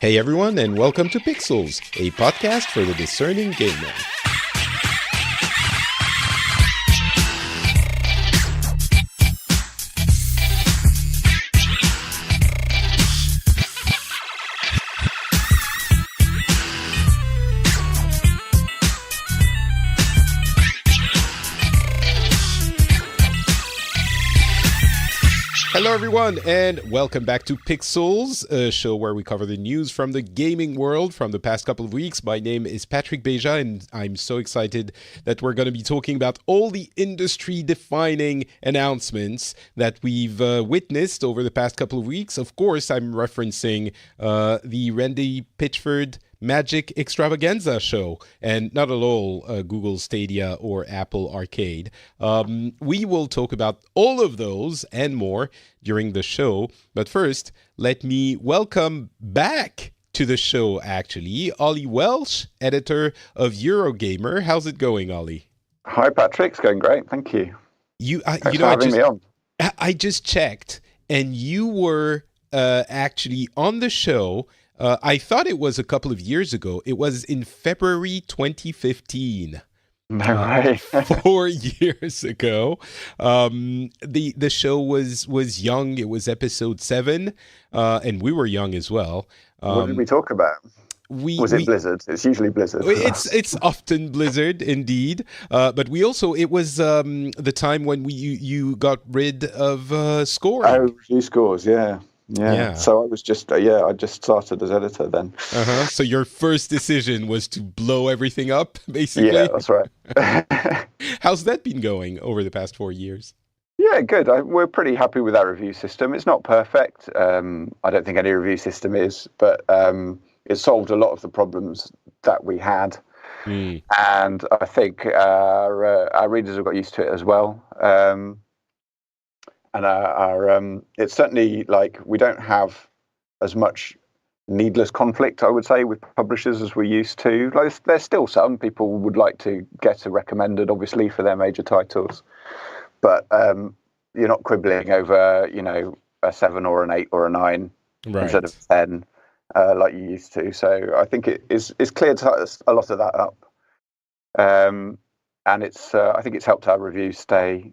Hey everyone, and welcome to Pixels, a podcast for the discerning gamer. Hello everyone, and welcome back to Pixels, a show where we cover the news from the gaming world from the past couple of weeks. My name is Patrick Beja, and I'm so excited that we're going to be talking about all the industry-defining announcements that we've witnessed over the past couple of weeks. Of course, I'm referencing the Randy Pitchford Magic Extravaganza show, and not at all Google Stadia or Apple Arcade. We will talk about all of those and more during the show. But first, let me welcome back to the show, actually, Oli Welsh, editor of Eurogamer. How's it going, Oli? Hi, Patrick. It's going great. Thank you. Thanks for having me on. I just checked, and you were actually on the show. I thought it was a couple of years ago. It was in February 2015. No way. 4 years ago. The show was young. It was episode 7, and we were young as well. What did we talk about? Was it Blizzard? It's usually Blizzard. It's often Blizzard, indeed. But we also, it was the time when you got rid of scoring. Oh, review scores, yeah. So I was just, I just started as editor then. So your first decision was to blow everything up, basically? Yeah, that's right. How's that been going over the past 4 years? Yeah, good. We're pretty happy with our review system. It's not perfect. I don't think any review system is, but it solved a lot of the problems that we had. And I think our readers have got used to it as well. And it's certainly like we don't have as much needless conflict, I would say, with publishers as we used to. Like, there's still some people would like to get a recommended, obviously, for their major titles, but you're not quibbling over, a 7 or an 8 or a 9 instead of 10 like you used to. So I think it's cleared a lot of that up, and I think it's helped our reviews stay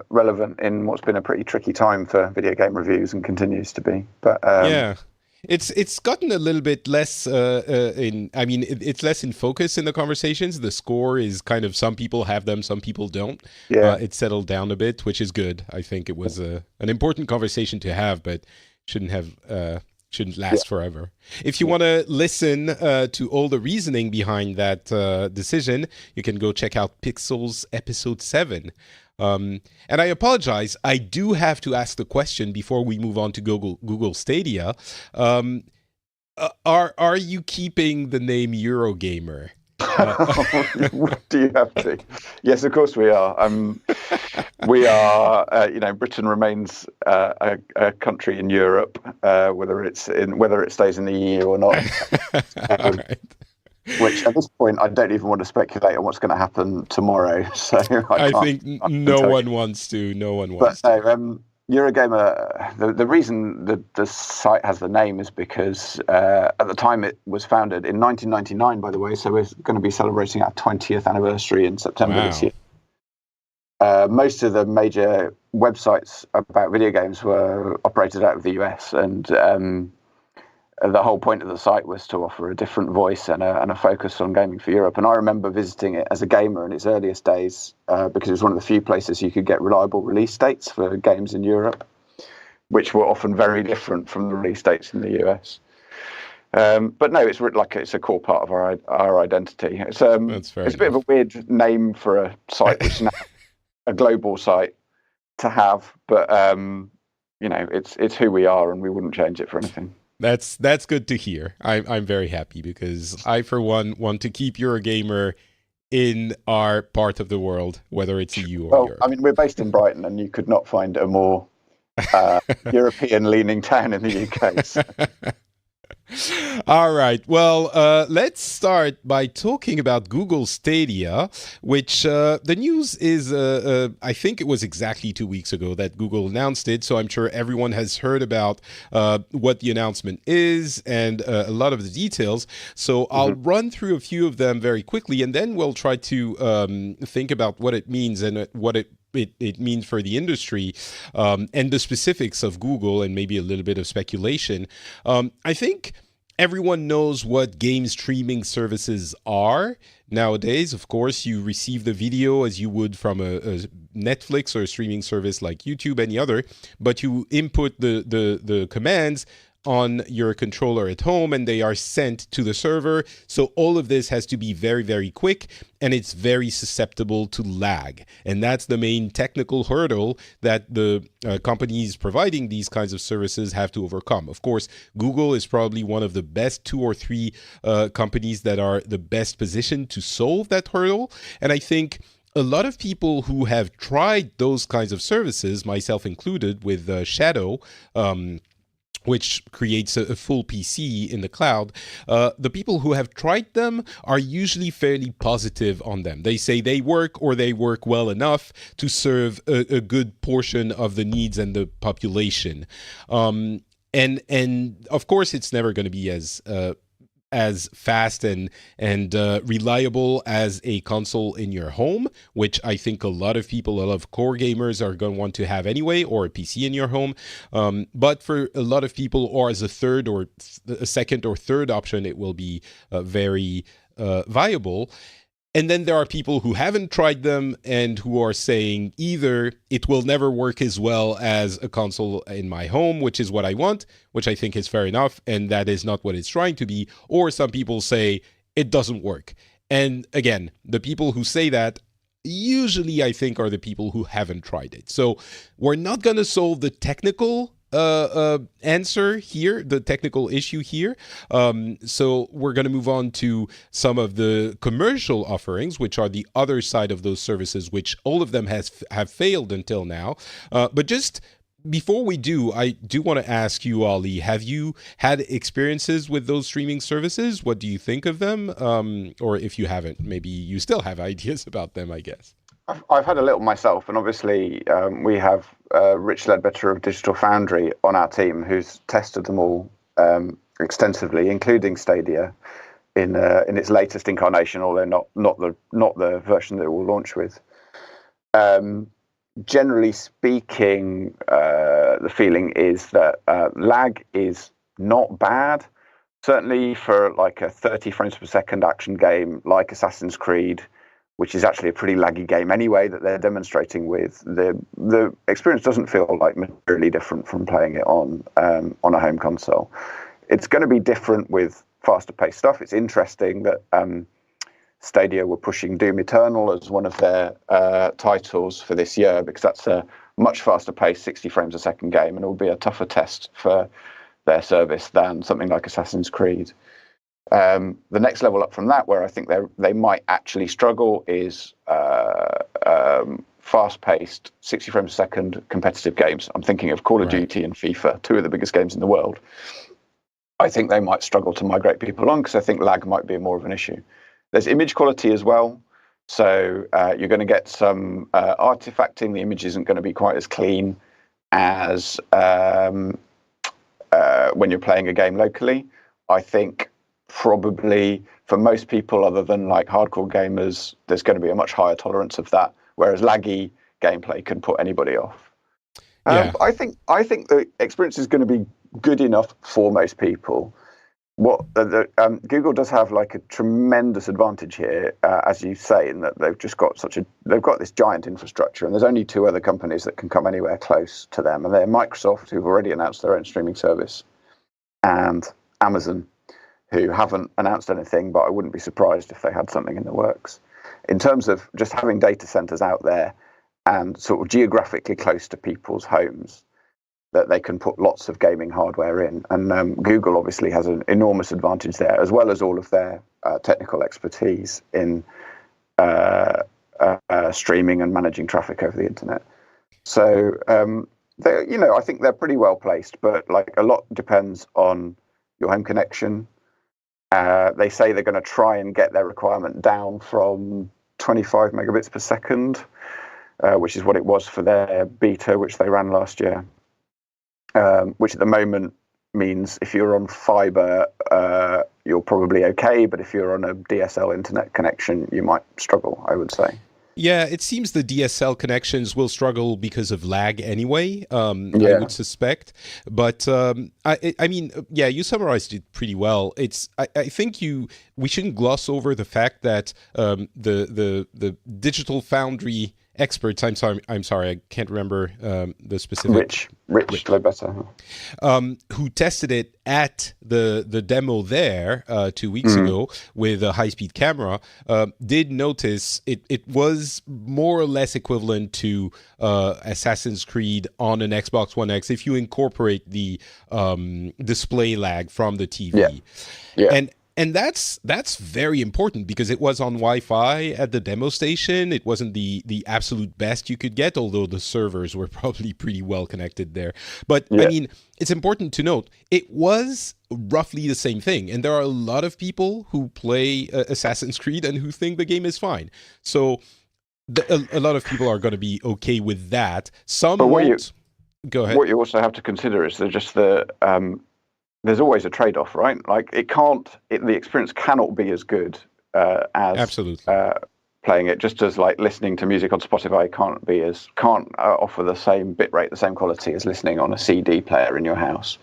relevant in what's been a pretty tricky time for video game reviews and continues to be. But it's gotten a little bit less it's less in focus in the conversations. The score is kind of, some people have them, some people don't. It's settled down a bit, which is good. I think it was an important conversation to have, but shouldn't last forever. If you want to listen to all the reasoning behind that decision, you can go check out Pixels episode 7. And I apologize, I do have to ask the question before we move on to Google Stadia. Are you keeping the name Eurogamer? Do you have to? Yes, of course we are. We are. Britain remains a country in Europe, whether it stays in the EU or not. All right. Which at this point I don't even want to speculate on what's going to happen tomorrow. So I think no one wants to. But no, Eurogamer. The reason the site has the name is because at the time it was founded in 1999. By the way, so we're going to be celebrating our 20th anniversary in September this year. Most of the major websites about video games were operated out of the US, and the whole point of the site was to offer a different voice and a focus on gaming for Europe. And I remember visiting it as a gamer in its earliest days because it was one of the few places you could get reliable release dates for games in Europe, which were often very different from the release dates in the US. But no, it's a core part of our identity. It's a bit of a weird name for a site which is now a global site to have, but it's who we are, and we wouldn't change it for anything. That's good to hear. I'm very happy because I, for one, want to keep Eurogamer in our part of the world, whether it's EU or Europe. I mean, we're based in Brighton, and you could not find a more European-leaning town in the UK. So. All right. Well, let's start by talking about Google Stadia, which the news is, I think it was exactly 2 weeks ago that Google announced it. So I'm sure everyone has heard about what the announcement is and a lot of the details. So I'll run through a few of them very quickly, and then we'll try to think about what it means and what it means for the industry, and the specifics of Google, and maybe a little bit of speculation. I think everyone knows what game streaming services are nowadays. Of course, you receive the video as you would from a Netflix or a streaming service like YouTube, any other, but you input the commands on your controller at home and they are sent to the server. So all of this has to be very, very quick, and it's very susceptible to lag. And that's the main technical hurdle that the companies providing these kinds of services have to overcome. Of course, Google is probably one of the best 2 or 3 companies that are the best positioned to solve that hurdle. And I think a lot of people who have tried those kinds of services, myself included, with Shadow, which creates a full PC in the cloud, the people who have tried them are usually fairly positive on them. They say they work, or they work well enough to serve a good portion of the needs and the population. And of course, it's never going to be as fast and reliable as a console in your home, which I think a lot of core gamers are going to want to have anyway, or a PC in your home. But for a lot of people, or as a third or a second or third option, it will be very viable. And then there are people who haven't tried them and who are saying either it will never work as well as a console in my home, which is what I want, which I think is fair enough, and that is not what it's trying to be, or some people say it doesn't work. And again, the people who say that usually, I think, are the people who haven't tried it. So we're not going to solve the technical answer here, the technical issue here. So we're going to move on to some of the commercial offerings, which are the other side of those services, which all of them have failed until now. But just before we do, I do want to ask you, Oli, have you had experiences with those streaming services? What do you think of them? Or if you haven't, maybe you still have ideas about them, I guess. I've had a little myself, and obviously we have Rich Ledbetter of Digital Foundry on our team, who's tested them all extensively, including Stadia in its latest incarnation, although not the version that it will launch with. Generally speaking, the feeling is that lag is not bad. Certainly for like a 30 frames per second action game like Assassin's Creed, which is actually a pretty laggy game anyway, that they're demonstrating with, the experience doesn't feel like materially different from playing it on a home console. It's going to be different with faster paced stuff. It's interesting that Stadia were pushing Doom Eternal as one of their titles for this year, because that's a much faster paced 60 frames a second game, and it will be a tougher test for their service than something like Assassin's Creed. The next level up from that, where I think they might actually struggle, is fast-paced 60 frames a second competitive games. I'm thinking of Call of Duty and FIFA, 2 of the biggest games in the world. I think they might struggle to migrate people on, because I think lag might be more of an issue. There's image quality as well. So you're going to get some artifacting. The image isn't going to be quite as clean as when you're playing a game locally. I think probably for most people, other than like hardcore gamers, there's going to be a much higher tolerance of that, whereas laggy gameplay can put anybody off. I think the experience is going to be good enough for most people. What Google does have like a tremendous advantage here, as you say, in that they've just got they've got this giant infrastructure, and there's only 2 other companies that can come anywhere close to them, and they're Microsoft, who've already announced their own streaming service, and Amazon, who haven't announced anything, but I wouldn't be surprised if they had something in the works. In terms of just having data centers out there and sort of geographically close to people's homes, that they can put lots of gaming hardware in. And Google obviously has an enormous advantage there, as well as all of their technical expertise in streaming and managing traffic over the internet. So, I think they're pretty well placed, but like a lot depends on your home connection. They say they're going to try and get their requirement down from 25 megabits per second, which is what it was for their beta, which they ran last year, which at the moment means if you're on fiber, you're probably okay, but if you're on a DSL internet connection, you might struggle, I would say. Yeah, it seems the DSL connections will struggle because of lag anyway, I would suspect. But I mean, yeah, you summarized it pretty well. I think we shouldn't gloss over the fact that the Digital Foundry experts, I'm sorry, I can't remember the specific. Rich Beja, who tested it at the demo there 2 weeks ago with a high-speed camera, did notice it was more or less equivalent to Assassin's Creed on an Xbox One X if you incorporate the display lag from the TV. Yeah. And that's very important because it was on Wi-Fi at the demo station. It wasn't the absolute best you could get, although the servers were probably pretty well connected there. But I mean, it's important to note it was roughly the same thing. And there are a lot of people who play Assassin's Creed and who think the game is fine. So a lot of people are going to be okay with that. Some won't. Go ahead. What you also have to consider is there's always a trade-off, right? Like the experience cannot be as good as absolutely playing it. Just as like listening to music on Spotify can't offer the same bitrate, the same quality as listening on a CD player in your house.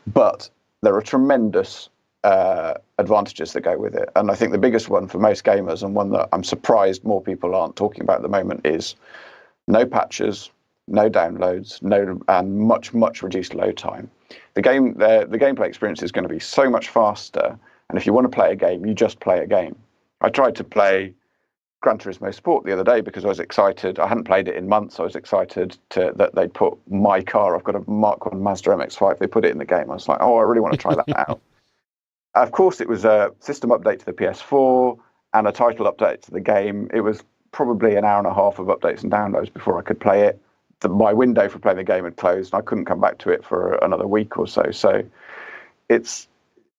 But there are tremendous advantages that go with it, and I think the biggest one for most gamers, and one that I'm surprised more people aren't talking about at the moment, is no patches, no downloads, and much reduced load time. The gameplay experience is going to be so much faster, and if you want to play a game, you just play a game. I tried to play Gran Turismo Sport the other day because I was excited. I hadn't played it in months. I was excited that they'd put my car. I've got a Mark 1 Mazda MX-5. They put it in the game. I was like, oh, I really want to try that out. Of course, it was a system update to the PS4 and a title update to the game. It was probably an hour and a half of updates and downloads before I could play it. My window for playing the game had closed, and I couldn't come back to it for another week or so. So it's,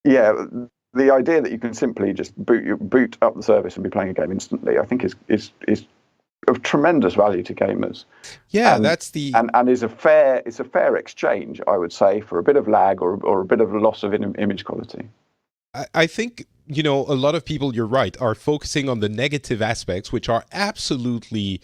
the idea that you can simply just boot up the service and be playing a game instantly, I think is of tremendous value to gamers. Yeah, and, that's the and is a fair exchange, I would say, for a bit of lag or a bit of loss of image quality. I think, a lot of people, you're right, are focusing on the negative aspects, which are absolutely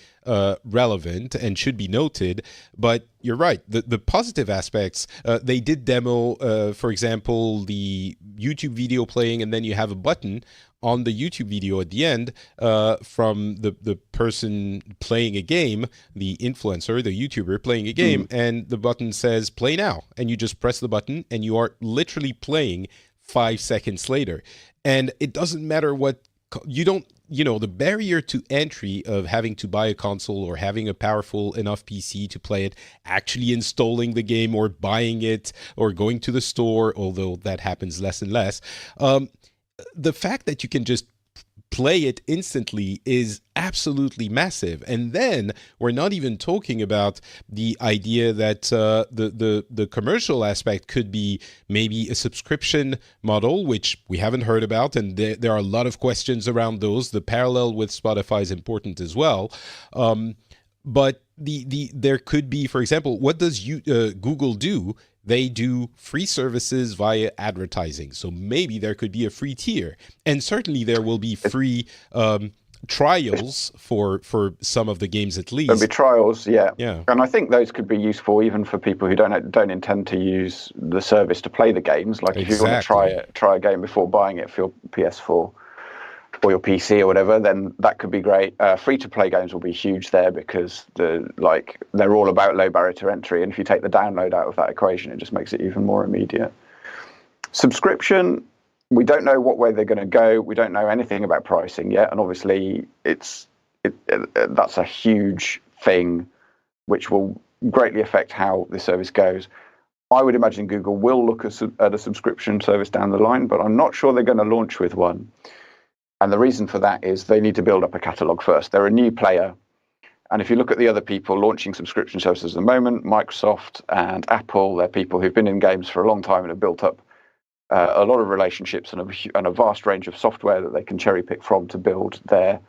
relevant and should be noted. But you're right, the positive aspects, they did demo, for example, the YouTube video playing, and then you have a button on the YouTube video at the end from the person playing a game, the influencer, the YouTuber playing a game, and the button says play now. And you just press the button and you are literally playing 5 seconds later. And it doesn't matter what the barrier to entry of having to buy a console or having a powerful enough PC to play it, actually installing the game or buying it or going to the store, although that happens less and less. The fact that you can just play it instantly is absolutely massive. And then we're not even talking about the idea that the commercial aspect could be maybe a subscription model, which we haven't heard about, and there are a lot of questions around those. The parallel with Spotify is important as well. But there could be, for example, what does Google do? They do free services via advertising. So maybe there could be a free tier. And certainly there will be free trials for some of the games at least. There'll be trials, yeah. Yeah. And I think those could be useful even for people who don't intend to use the service to play the games. Like if you want to try a game before buying it for your PS4 or your PC or whatever, then that could be great. Free-to-play games will be huge there because they're all about low barrier to entry, and if you take the download out of that equation, it just makes it even more immediate. Subscription, we don't know what way they're going to go. We don't know anything about pricing yet, and obviously that's a huge thing which will greatly affect how the service goes. I would imagine Google will look at a subscription service down the line, but I'm not sure they're going to launch with one. And the reason for that is they need to build up a catalog first. They're a new player. And if you look at the other people launching subscription services at the moment, Microsoft and Apple, they're people who've been in games for a long time and have built up a lot of relationships and a vast range of software that they can cherry pick from to build their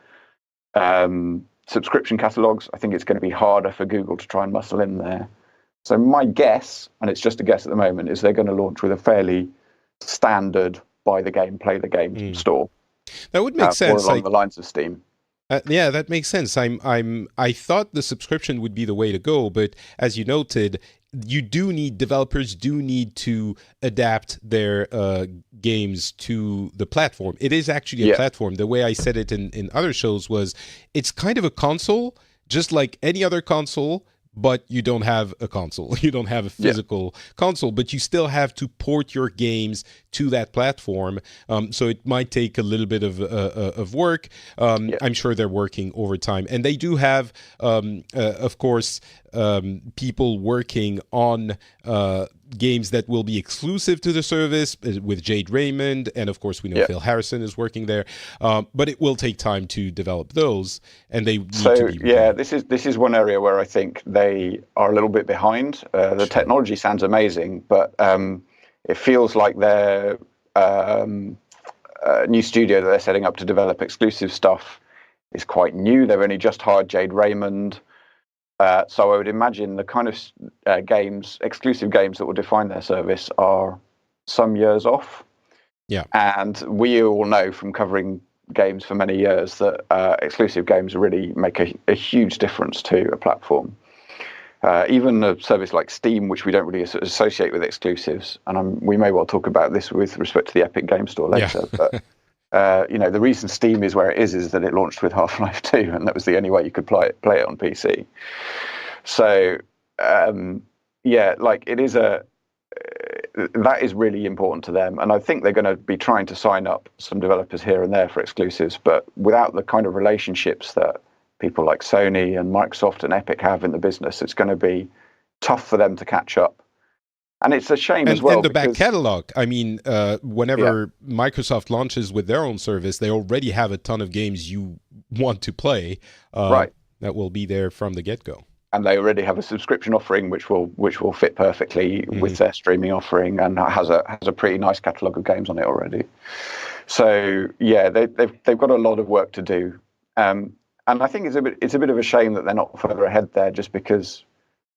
subscription catalogs. I think it's going to be harder for Google to try and muscle in there. So my guess, and it's just a guess at the moment, is they're going to launch with a fairly standard buy the game, play the game store. That would make sense. More along the lines of Steam. Yeah, that makes sense. I thought the subscription would be the way to go, but as you noted, developers do need to adapt their games to the platform. It is actually a platform. The way I said it in other shows was, it's kind of a console, just like any other console, but you don't have a console. You don't have a physical console, but you still have to port your games to that platform. So it might take a little bit of work. I'm sure they're working overtime. And they do have, of course, people working on games that will be exclusive to the service with Jade Raymond. And of course, we know Phil Harrison is working there. But it will take time to develop those. And they need to be this is one area where I think they are a little bit behind. The technology sounds amazing, but it feels like their new studio that they're setting up to develop exclusive stuff is quite new. They've only just hired Jade Raymond. So I would imagine the kind of exclusive games that will define their service are some years off. Yeah. And we all know from covering games for many years that exclusive games really make a huge difference to a platform. Even a service like Steam, which we don't really associate with exclusives, and we may well talk about this with respect to the Epic Game Store later, but the reason Steam is where it is that it launched with Half-Life 2, and that was the only way you could play it on PC. So, it is that is really important to them, and I think they're going to be trying to sign up some developers here and there for exclusives, but without the kind of relationships that people like Sony and Microsoft and Epic have in the business, it's going to be tough for them to catch up. And it's a shame as well. And the back catalog. I mean, whenever Microsoft launches with their own service, they already have a ton of games you want to play that will be there from the get-go. And they already have a subscription offering which will fit perfectly with their streaming offering, and has a pretty nice catalog of games on it already. So they've got a lot of work to do. And I think it's a bit of a shame that they're not further ahead there, just because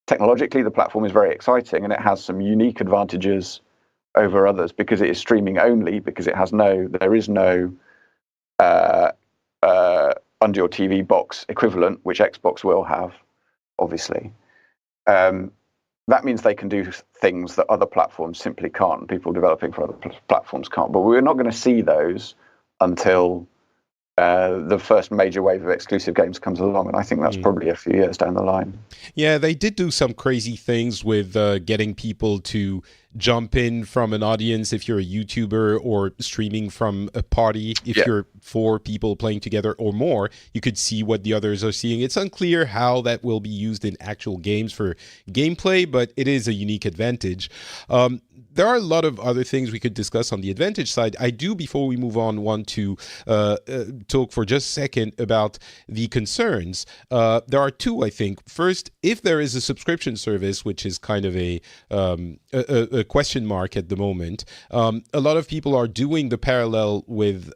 technologically the platform is very exciting and it has some unique advantages over others because it is streaming only, because there is no under your TV box equivalent, which Xbox will have, obviously. That means they can do things that other platforms simply can't, and people developing for other platforms can't. But we're not going to see those until the first major wave of exclusive games comes along, and I think that's probably a few years down the line. Yeah, they did do some crazy things with getting people to jump in from an audience if you're a YouTuber, or streaming from a party. If you're 4 people playing together or more, you could see what the others are seeing. It's unclear how that will be used in actual games for gameplay, but it is a unique advantage. There are a lot of other things we could discuss on the advantage side. I do, before we move on, want to talk for just a second about the concerns. There are 2, I think. First, if there is a subscription service, which is kind of a question mark at the moment, a lot of people are doing the parallel with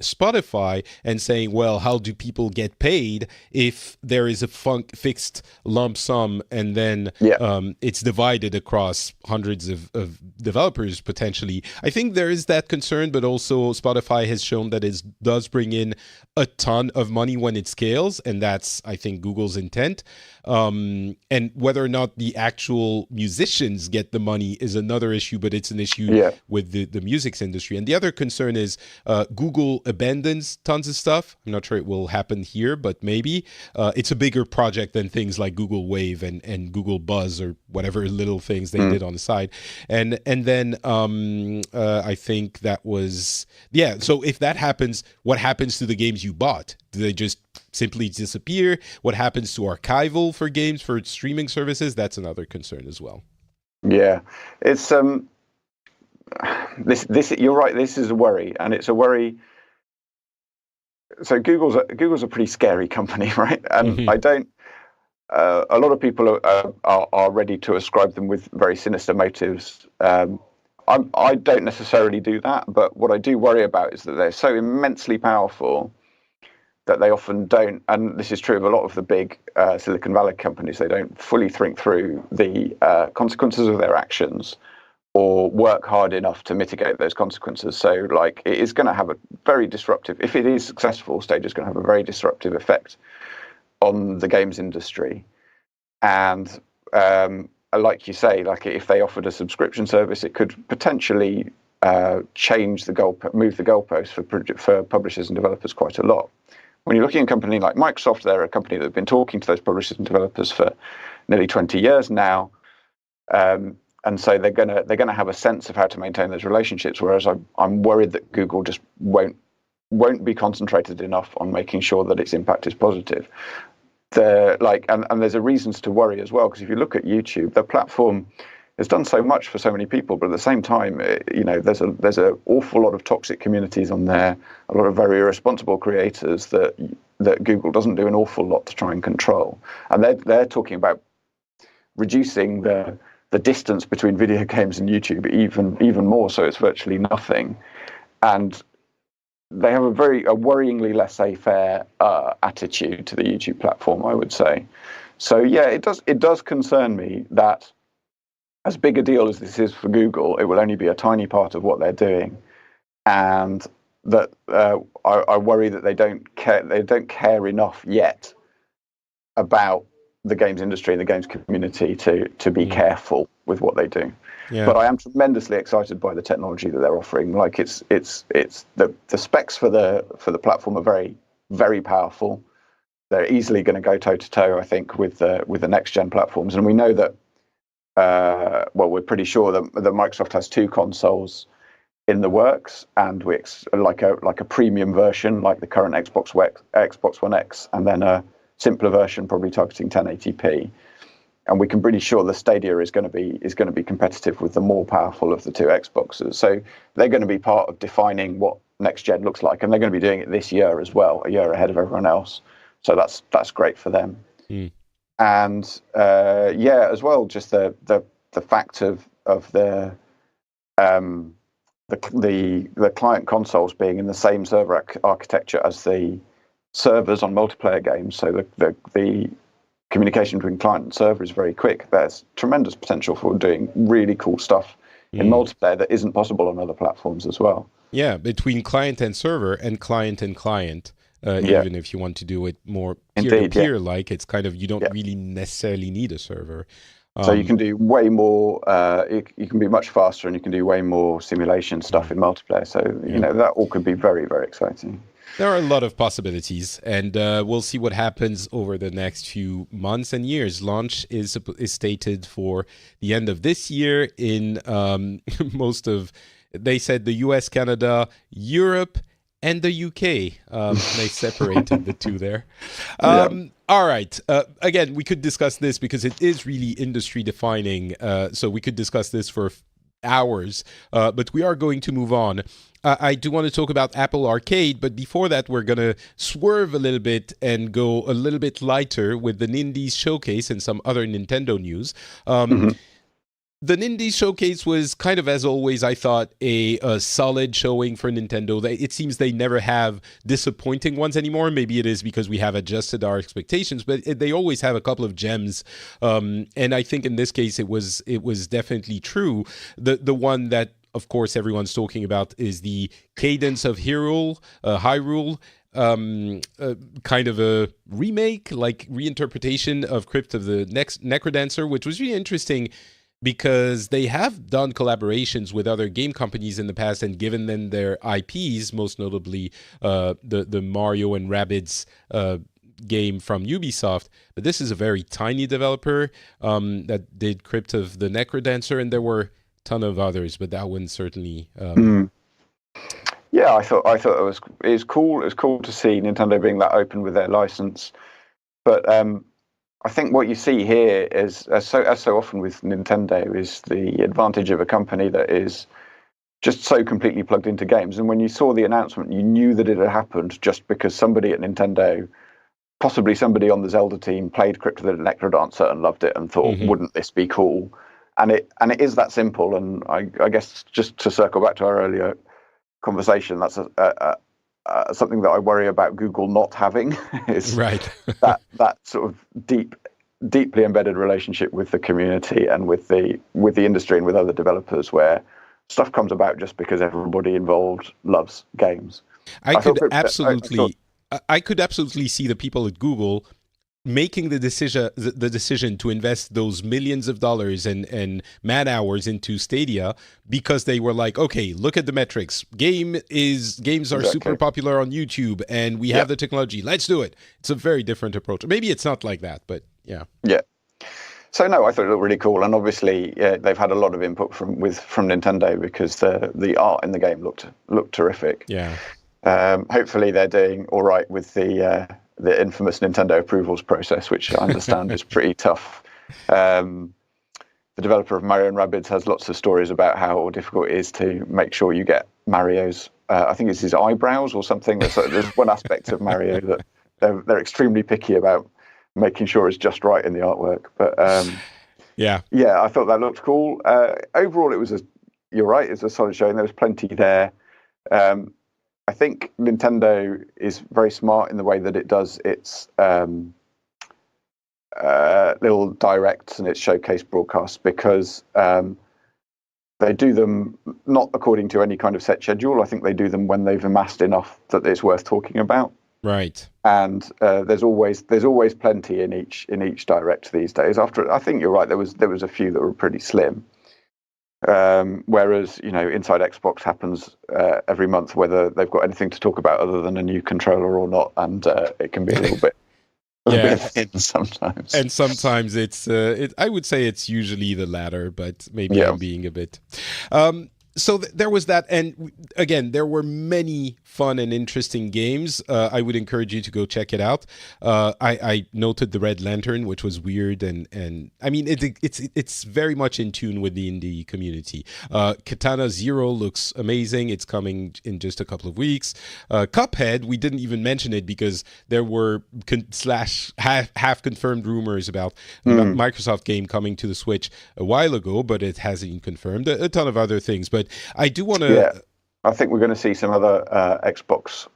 Spotify and saying, well, how do people get paid if there is a fixed lump sum and then it's divided across hundreds of developers potentially? I think there is that concern, but also Spotify has shown that it does bring in a ton of money when it scales, and that's, I think, Google's intent. And whether or not the actual musicians get the money is another issue, but it's an issue with the music industry. And the other concern is Google abandons tons of stuff. I'm not sure it will happen here, but maybe. It's a bigger project than things like Google Wave and Google Buzz or whatever little things they did on the side. And then I think that was, so if that happens, what happens to the games you bought? Do they just simply disappear? What happens to archival for games, for streaming services? That's another concern as well. Yeah, it's this you're right. This is a worry, and it's a worry. So Google's a pretty scary company, right? And I don't. A lot of people are ready to ascribe them with very sinister motives. I don't necessarily do that, but what I do worry about is that they're so immensely powerful that they often don't, and this is true of a lot of the big Silicon Valley companies, they don't fully think through the consequences of their actions or work hard enough to mitigate those consequences. So like it is going to have a very disruptive, if it is successful, Stadia is going to have a very disruptive effect on the games industry. And like you say, like if they offered a subscription service, it could potentially change the move the goalposts for publishers and developers quite a lot. When you're looking at a company like Microsoft, they're a company that have been talking to those publishers and developers for nearly 20 years now. And so they're gonna have a sense of how to maintain those relationships. Whereas I'm worried that Google just won't be concentrated enough on making sure that its impact is positive. And there's a reasons to worry as well, because if you look at YouTube, the platform has done so much for so many people, but at the same time, there's an awful lot of toxic communities on there, a lot of very irresponsible creators that Google doesn't do an awful lot to try and control, and they're talking about reducing the distance between video games and YouTube even more, so it's virtually nothing, and they have a worryingly laissez-faire attitude to the YouTube platform, I would say. So yeah, it does concern me that as big a deal as this is for Google, it will only be a tiny part of what they're doing, and that I worry that they don't care enough yet about the games industry and the games community to be careful with what they do. Yeah. But I am tremendously excited by the technology that they're offering. Like it's the specs for the platform are very, very powerful. They're easily going to go toe to toe, I think, with the next gen platforms. And we know that. We're pretty sure that Microsoft has 2 consoles in the works, and like a premium version, like the current Xbox One X, and then a simpler version, probably targeting 1080p. And we can pretty sure the Stadia is going to be competitive with the more powerful of the 2 Xboxes. So they're going to be part of defining what next gen looks like, and they're going to be doing it this year as well, a year ahead of everyone else. So that's great for them. Mm. And as well, just the fact of the client consoles being in the same server architecture as the servers on multiplayer games, so the communication between client and server is very quick. There's tremendous potential for doing really cool stuff in multiplayer that isn't possible on other platforms as well. Yeah, between client and server and client and client. Even if you want to do it more peer-to-peer, like it's kind of, you don't really necessarily need a server. So you can do way more, you can be much faster, and you can do way more simulation stuff in multiplayer. So, that all could be very, very exciting. There are a lot of possibilities, and we'll see what happens over the next few months and years. Launch is stated for the end of this year in they said the US, Canada, Europe, and the UK. They separated the two there. All right. Again, we could discuss this because it is really industry defining. So we could discuss this for hours, but we are going to move on. I do want to talk about Apple Arcade, but before that, we're going to swerve a little bit and go a little bit lighter with the Nindies showcase and some other Nintendo news. The Nindies showcase was kind of, as always, I thought, a solid showing for Nintendo. It seems they never have disappointing ones anymore. Maybe it is because we have adjusted our expectations, but they always have a couple of gems. And I think in this case, it was definitely true. The one that, of course, everyone's talking about is the Cadence of Hyrule, kind of a remake, like reinterpretation of Crypt of the Necrodancer, which was really interesting, because they have done collaborations with other game companies in the past and given them their IPs, most notably the Mario and Rabbids game from Ubisoft. But this is a very tiny developer that did Crypt of the Necrodancer, and there were a ton of others, but that one certainly... Yeah, I thought it was cool. It was cool to see Nintendo being that open with their license. But I think what you see here is, as so often with Nintendo, is the advantage of a company that is just so completely plugged into games. And when you saw the announcement, you knew that it had happened just because somebody at Nintendo, possibly somebody on the Zelda team, played Crypt of the Necrodancer and loved it and thought, wouldn't this be cool? and it is that simple. And I guess just to circle back to our earlier conversation, that's something that I worry about Google not having is right. that sort of deeply embedded relationship with the community and with the industry and with other developers, where stuff comes about just because everybody involved loves games. I could absolutely see the people at Google making the decision to invest those millions of dollars and man hours into Stadia because they were like, okay, look at the metrics. Games are super popular on YouTube, and we have the technology. Let's do it. It's a very different approach. Maybe it's not like that, but yeah. Yeah. So no, I thought it looked really cool, and obviously they've had a lot of input from Nintendo because the art in the game looked terrific. Yeah. Hopefully they're doing all right with the infamous Nintendo approvals process, which I understand is pretty tough. The developer of Mario and Rabbids has lots of stories about how difficult it is to make sure you get Mario's, I think it's his eyebrows or something. There's one aspect of Mario that they're extremely picky about making sure it's just right in the artwork. But yeah, I thought that looked cool. Overall, you're right, it's a solid showing. There was plenty there. I think Nintendo is very smart in the way that it does its little directs and its showcase broadcasts, because they do them not according to any kind of set schedule. I think they do them when they've amassed enough that it's worth talking about. Right. And there's always plenty in each direct these days. I think you're right. There was a few that were pretty slim. Whereas, Inside Xbox happens every month, whether they've got anything to talk about other than a new controller or not, and it can be a little bit thin sometimes. And sometimes I would say it's usually the latter, but maybe I'm being a bit. So there was that, and again, there were many fun and interesting games. I would encourage you to go check it out. I noted the Red Lantern, which was weird, and I mean it's very much in tune with the indie community. Katana Zero looks amazing. It's coming in just a couple of weeks. Cuphead, we didn't even mention it because there were half confirmed rumors about Microsoft game coming to the Switch a while ago, but it hasn't been confirmed. A ton of other things, but I do want to. Yeah, I think we're going to see some other Xbox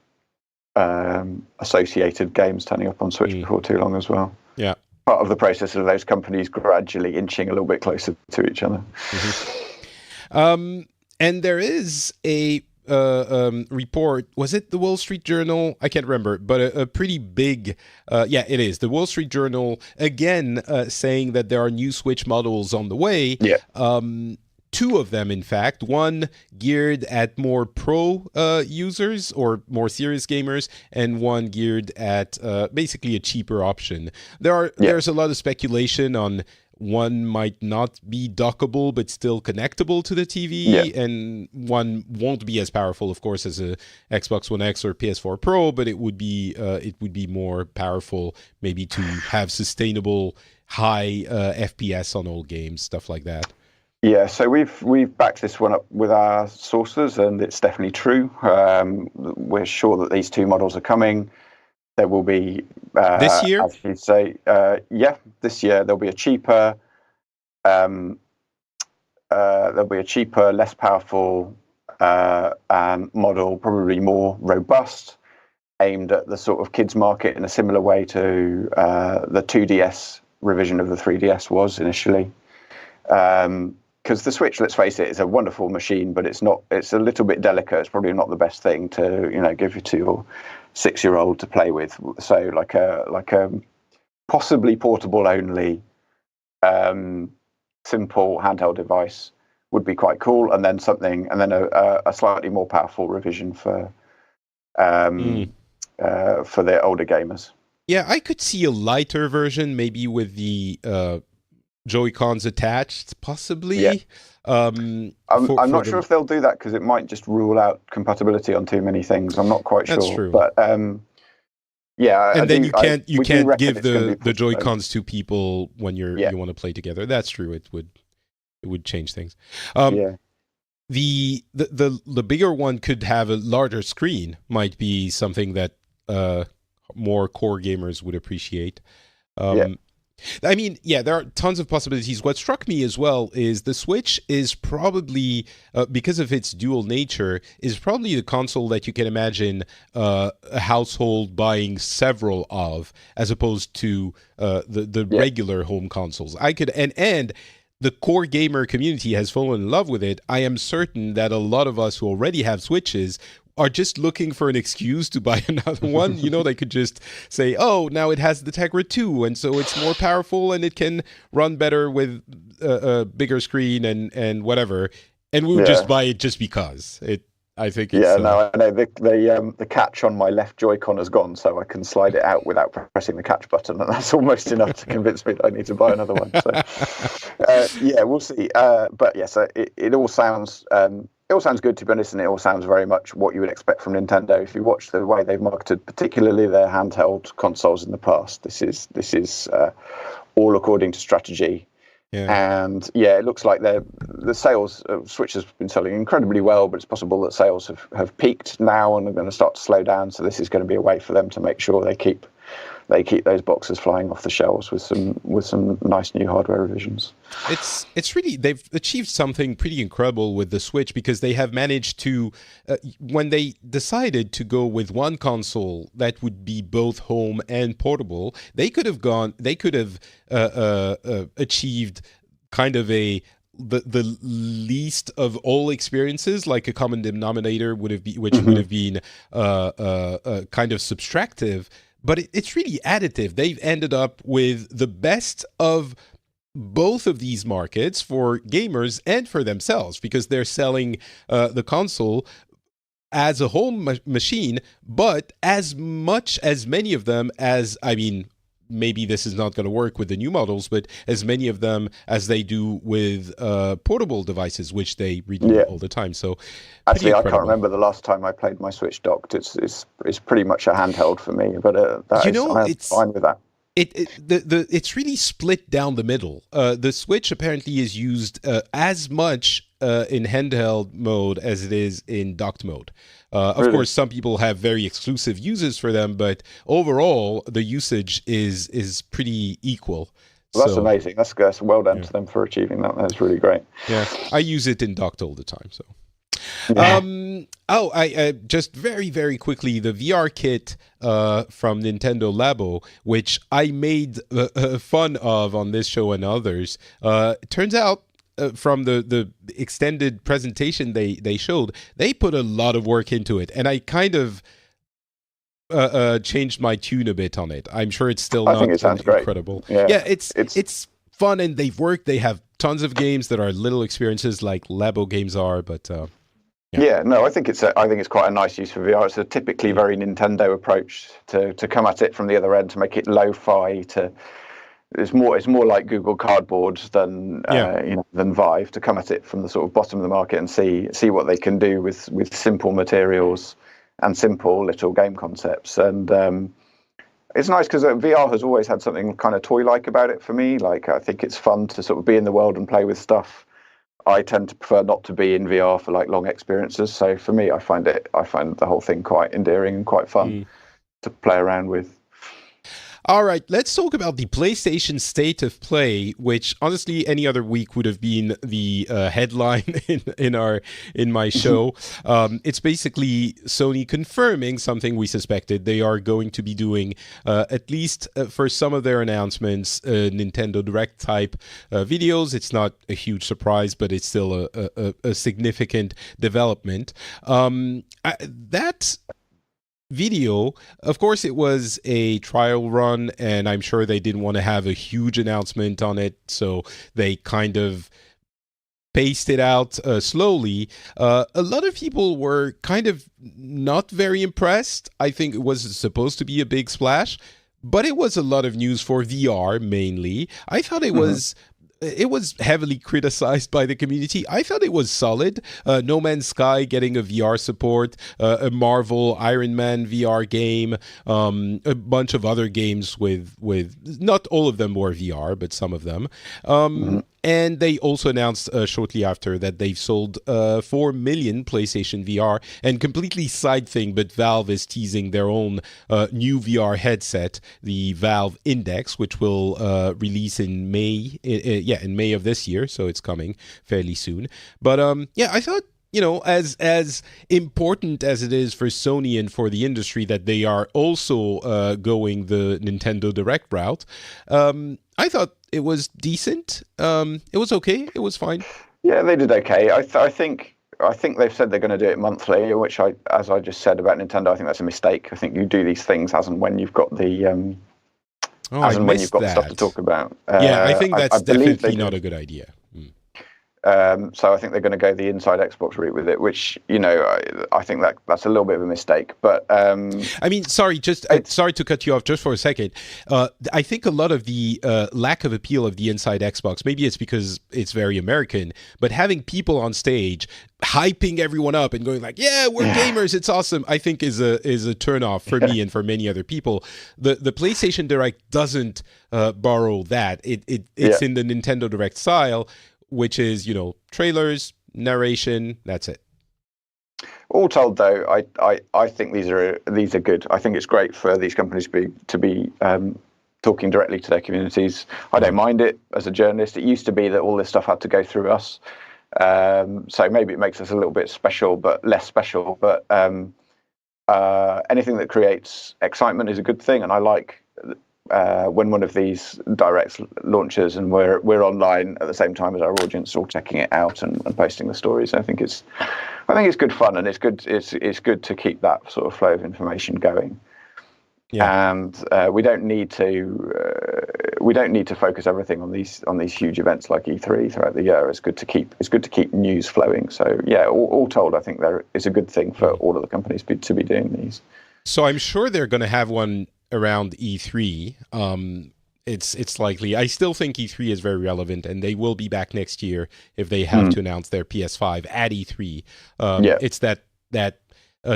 associated games turning up on Switch before too long as well. Yeah, part of the process of those companies gradually inching a little bit closer to each other. Mm-hmm. And there is a report. Was it the Wall Street Journal? I can't remember, but a pretty big. It is the Wall Street Journal again saying that there are new Switch models on the way. Yeah. Two of them, in fact, one geared at more pro users or more serious gamers, and one geared at basically a cheaper option. There's a lot of speculation on one might not be dockable but still connectable to the TV, and one won't be as powerful, of course, as a Xbox One X or PS4 Pro, but it would be more powerful, maybe to have sustainable high FPS on old games, stuff like that. Yeah, so we've backed this one up with our sources, and it's definitely true. We're sure that these two models are coming. There will be this year, as you say. This year there'll be a cheaper, less powerful and model, probably more robust, aimed at the sort of kids market in a similar way to the 2DS revision of the 3DS was initially. Because the Switch, let's face it, is a wonderful machine, but it's a little bit delicate. It's probably not the best thing to, give to your 6-year-old to play with. So like a possibly portable only, simple handheld device would be quite cool. And then a slightly more powerful revision for the older gamers. Yeah, I could see a lighter version, maybe with the Joy-Cons attached, possibly. Yeah. I'm not sure if they'll do that, because it might just rule out compatibility on too many things. I'm not quite sure. That's true. But yeah, and then you can't give the Joy-Cons to people when you want to play together. That's true. It would change things. The bigger one could have a larger screen. Might be something that more core gamers would appreciate. I mean, yeah, there are tons of possibilities. What struck me as well is the Switch is probably, because of its dual nature, is probably the console that you can imagine a household buying several of, as opposed to the Yeah. regular home consoles. I could and the core gamer community has fallen in love with it. I am certain that a lot of us who already have Switches are just looking for an excuse to buy another one. You know, they could just say, oh, now it has the Tegra 2, and so it's more powerful and it can run better with a bigger screen and whatever. And we would just buy it just because. I think it's... Yeah, no, I know the catch on my left Joy-Con has gone, so I can slide it out without pressing the catch button, and that's almost enough to convince me that I need to buy another one. So, yeah, we'll see. But yeah, so it all sounds good, to be honest, and it all sounds very much what you would expect from Nintendo. If you watch the way they've marketed, particularly their handheld consoles in the past, this is all according to strategy. Yeah. And yeah, it looks like the sales of Switch has been selling incredibly well, but it's possible that sales have peaked now and are going to start to slow down. So this is going to be a way for them to make sure they keep those boxes flying off the shelves with some nice new hardware revisions. It's really, they've achieved something pretty incredible with the Switch, because they have managed to, when they decided to go with one console that would be both home and portable, they could have achieved kind of the least of all experiences, like a common denominator would have been, which would have been kind of subtractive. But it's really additive. They've ended up with the best of both of these markets for gamers and for themselves, because they're selling the console as a home machine, but as many of them as, I mean, maybe this is not going to work with the new models, but as many of them as they do with portable devices, which they redo all the time. So actually, I can't remember the last time I played my Switch docked. It's pretty much a handheld for me, but I'm fine with that. It's really split down the middle. The Switch apparently is used as much in handheld mode as it is in docked mode. Of course, some people have very exclusive uses for them, but overall, the usage is pretty equal. Well, that's amazing. That's well done to them for achieving that. That's really great. Yeah, I use it in docked all the time. So, I just very, very quickly, the VR kit from Nintendo Labo, which I made fun of on this show and others, it turns out, from the extended presentation they showed, they put a lot of work into it, and I kind of changed my tune a bit on it. I'm sure it's still not incredible. Great. Yeah, it's fun, and they've worked. They have tons of games that are little experiences like Labo games are, but no, I think it's quite a nice use for VR. It's a typically very Nintendo approach to come at it from the other end, to make it lo-fi. It's more like Google Cardboard than than Vive, to come at it from the sort of bottom of the market and see what they can do with simple materials and simple little game concepts. And it's nice because VR has always had something kind of toy-like about it for me. Like, I think it's fun to sort of be in the world and play with stuff. I tend to prefer not to be in VR for like long experiences. So for me, I find the whole thing quite endearing and quite fun to play around with. All right, let's talk about the PlayStation State of Play, which honestly any other week would have been the headline in my show. It's basically Sony confirming something we suspected. They are going to be doing, at least for some of their announcements, Nintendo Direct type videos. It's not a huge surprise, but it's still a significant development. That video, of course, it was a trial run, and I'm sure they didn't want to have a huge announcement on it, so they kind of paced it out slowly. A lot of people were kind of not very impressed. I think it was supposed to be a big splash, but it was a lot of news for VR mainly. I thought it was heavily criticized by the community. I thought it was solid. No Man's Sky getting a VR support, a Marvel Iron Man VR game, a bunch of other games with not all of them were VR, but some of them. And they also announced shortly after that they've sold 4 million PlayStation VR. And completely side thing, but Valve is teasing their own new VR headset, the Valve Index, which will release in May. In May of this year, so it's coming fairly soon. But I thought, as important as it is for Sony and for the industry that they are also going the Nintendo Direct route, I thought it was decent. It was okay. It was fine. Yeah, they did okay. I think they've said they're going to do it monthly, which as I just said about Nintendo, I think that's a mistake. I think you do these things as and when you've got the stuff to talk about. I think that's definitely not a good idea. So I think they're going to go the inside Xbox route with it, which I think that's a little bit of a mistake. But I mean, sorry to cut you off just for a second. I think a lot of the lack of appeal of the inside Xbox, maybe it's because it's very American, but having people on stage hyping everyone up and going like, "Yeah, we're gamers, it's awesome," I think is a turnoff for me and for many other people. The PlayStation Direct doesn't borrow that. It's in the Nintendo Direct style, which is, trailers, narration, that's it. All told, though, I think these are good. I think it's great for these companies to be talking directly to their communities. I don't mind it as a journalist. It used to be that all this stuff had to go through us. So maybe it makes us a little bit special, but less special. But anything that creates excitement is a good thing. And I like when one of these directs launches and we're online at the same time as our audience, all checking it out and posting the stories. I think it's good fun, and it's good to keep that sort of flow of information going. Yeah. And we don't need to focus everything on these huge events like E3 throughout the year. It's good to keep news flowing. So yeah, all told, I think there is a good thing for all of the companies to be doing these. So I'm sure they're going to have one around E3. It's likely. I still think E3 is very relevant, and they will be back next year if they have to announce their PS5 at E3. It's that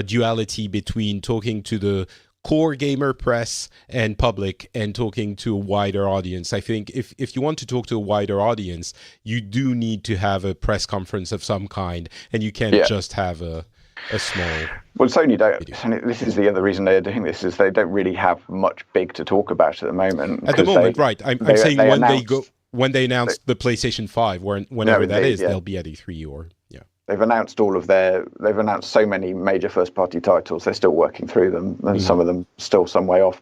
duality between talking to the core gamer press and public and talking to a wider audience. I think if you want to talk to a wider audience, you do need to have a press conference of some kind, and you can't just have a small... Well, Sony don't. This is the other reason they're doing this, is they don't really have much big to talk about at the moment. At the moment, right. I'm saying when they announce the PlayStation 5, whenever that is, they'll be at E3 or... They've announced they've announced so many major first-party titles. They're still working through them, and some of them still some way off.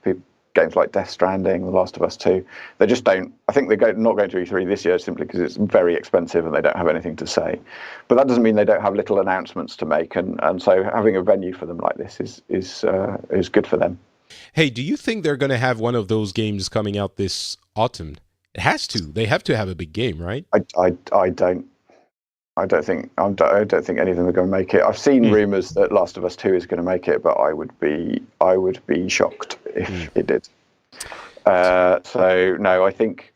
Games like Death Stranding, The Last of Us 2. They just don't. I think they're not going to E3 this year simply because it's very expensive and they don't have anything to say. But that doesn't mean they don't have little announcements to make, and so having a venue for them like this is good for them. Hey, do you think they're going to have one of those games coming out this autumn? It has to. They have to have a big game, right? I don't. I don't think any of them are going to make it. I've seen rumours that Last of Us 2 is going to make it, but I would be shocked if it did. So no,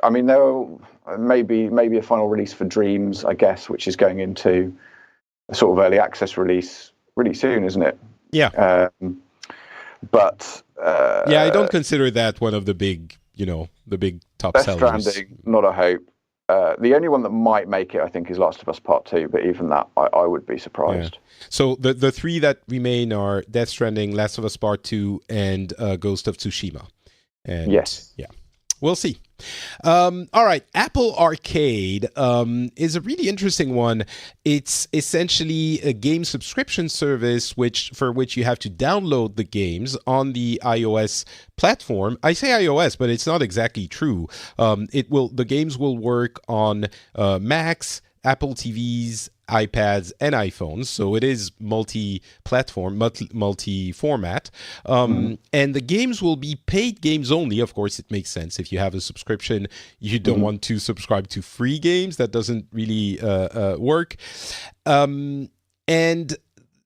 I mean there'll maybe a final release for Dreams, I guess, which is going into a sort of early access release really soon, isn't it? Yeah. But I don't consider that one of the big, the big top sellers. Death Stranding, not a hope. The only one that might make it, I think, is Last of Us Part 2, but even that, I would be surprised. Yeah. So the three that remain are Death Stranding, Last of Us Part 2, and Ghost of Tsushima. And, yes. Yeah. We'll see. All right. Apple Arcade is a really interesting one. It's essentially a game subscription service for which you have to download the games on the iOS platform. I say iOS, but it's not exactly true. The games will work on Macs, Apple TVs, iPads, and iPhones. So it is multi-platform, multi-format. And the games will be paid games only. Of course, it makes sense. If you have a subscription, you don't want to subscribe to free games. That doesn't really work. And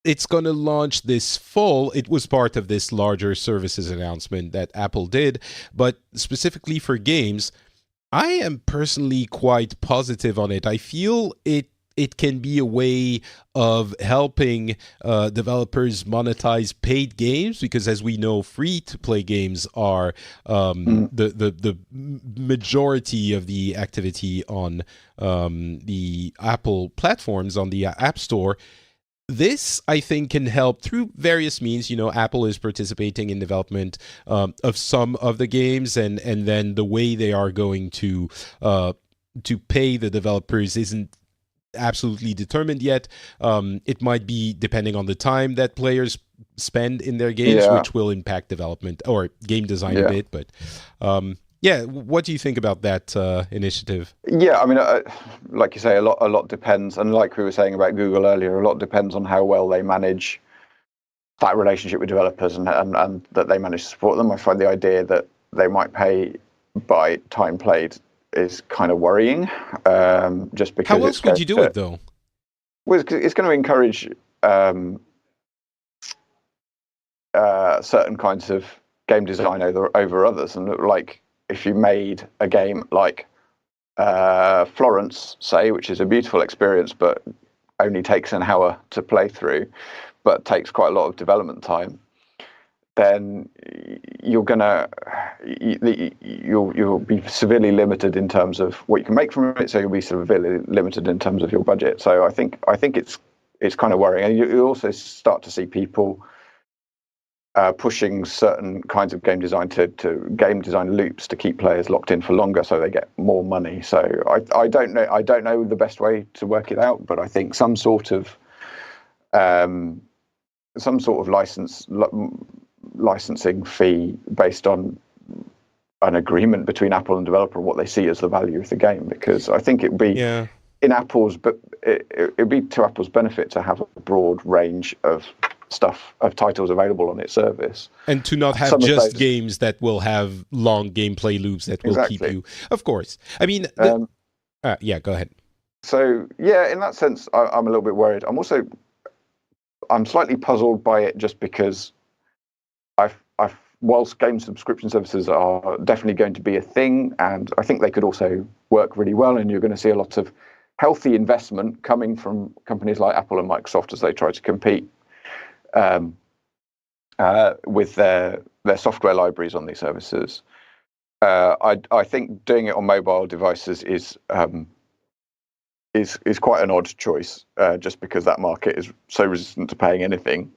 it's going to launch this fall. It was part of this larger services announcement that Apple did. But specifically for games, I am personally quite positive on it. I feel it it can be a way of helping developers monetize paid games, because as we know, free-to-play games are the majority of the activity on the Apple platforms, on the App Store. This, I think, can help through various means. Apple is participating in development of some of the games, and then the way they are going to pay the developers isn't absolutely determined yet. It might be depending on the time that players spend in their games, which will impact development or game design a bit. But what do you think about that initiative? Yeah, I mean, like you say, a lot depends, and like we were saying about Google earlier, a lot depends on how well they manage that relationship with developers and that they manage to support them. I find the idea that they might pay by time played is kind of worrying, just because. How else would you do it, though? Well, it's going to encourage certain kinds of game design over others, and like if you made a game like Florence, say, which is a beautiful experience, but only takes an hour to play through, but takes quite a lot of development time, then you'll be severely limited in terms of what you can make from it. So you'll be severely limited in terms of your budget. So I think it's kind of worrying, and you also start to see people pushing certain kinds of game design to game design loops to keep players locked in for longer, so they get more money. So I don't know the best way to work it out, but I think some sort of licensing fee based on an agreement between Apple and developer what they see as the value of the game, because I think it would be in Apple's, but it would be to Apple's benefit to have a broad range of titles available on its service, and to not have just games that will have long gameplay loops that will keep you. Of course, I mean, go ahead. So in that sense, I'm a little bit worried. I'm slightly puzzled by it, just because whilst game subscription services are definitely going to be a thing, and I think they could also work really well, and you're going to see a lot of healthy investment coming from companies like Apple and Microsoft as they try to compete with their software libraries on these services. I think doing it on mobile devices is quite an odd choice, just because that market is so resistant to paying anything.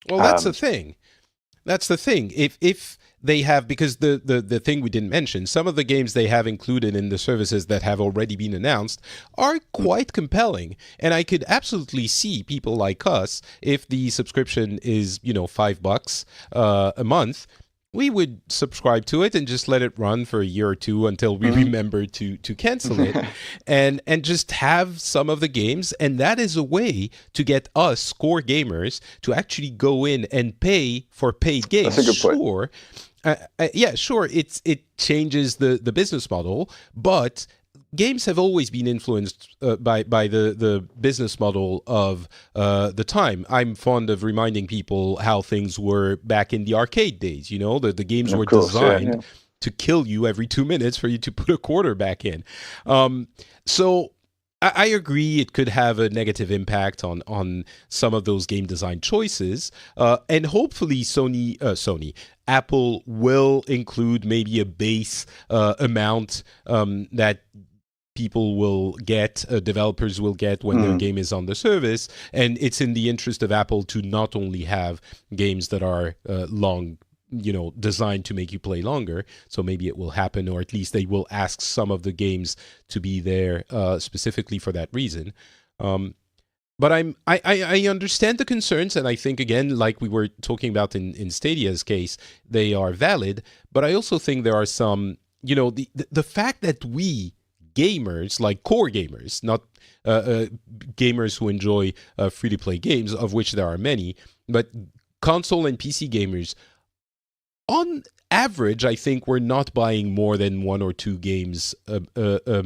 Well, that's the thing. That's the thing. If they have, because the thing we didn't mention, some of the games they have included in the services that have already been announced are quite compelling. And I could absolutely see people like us, if the subscription is, $5 a month, we would subscribe to it and just let it run for a year or two until we remember to cancel it, and just have some of the games. And that is a way to get us core gamers to actually go in and pay for paid games. That's a good point. Sure. It changes the business model, but games have always been influenced by the business model of the time. I'm fond of reminding people how things were back in the arcade days. The games were designed to kill you every 2 minutes for you to put a quarter back in. So I agree it could have a negative impact on some of those game design choices. And hopefully Apple will include maybe a base amount that people will get, developers will get when their game is on the service. And it's in the interest of Apple to not only have games that are long, designed to make you play longer. So maybe it will happen, or at least they will ask some of the games to be there specifically for that reason. But I understand the concerns, and I think, again, like we were talking about in Stadia's case, they are valid. But I also think there are some, the fact that we gamers, like core gamers, not gamers who enjoy free-to-play games, of which there are many, but console and PC gamers, on average, I think we're not buying more than 1 or 2 games a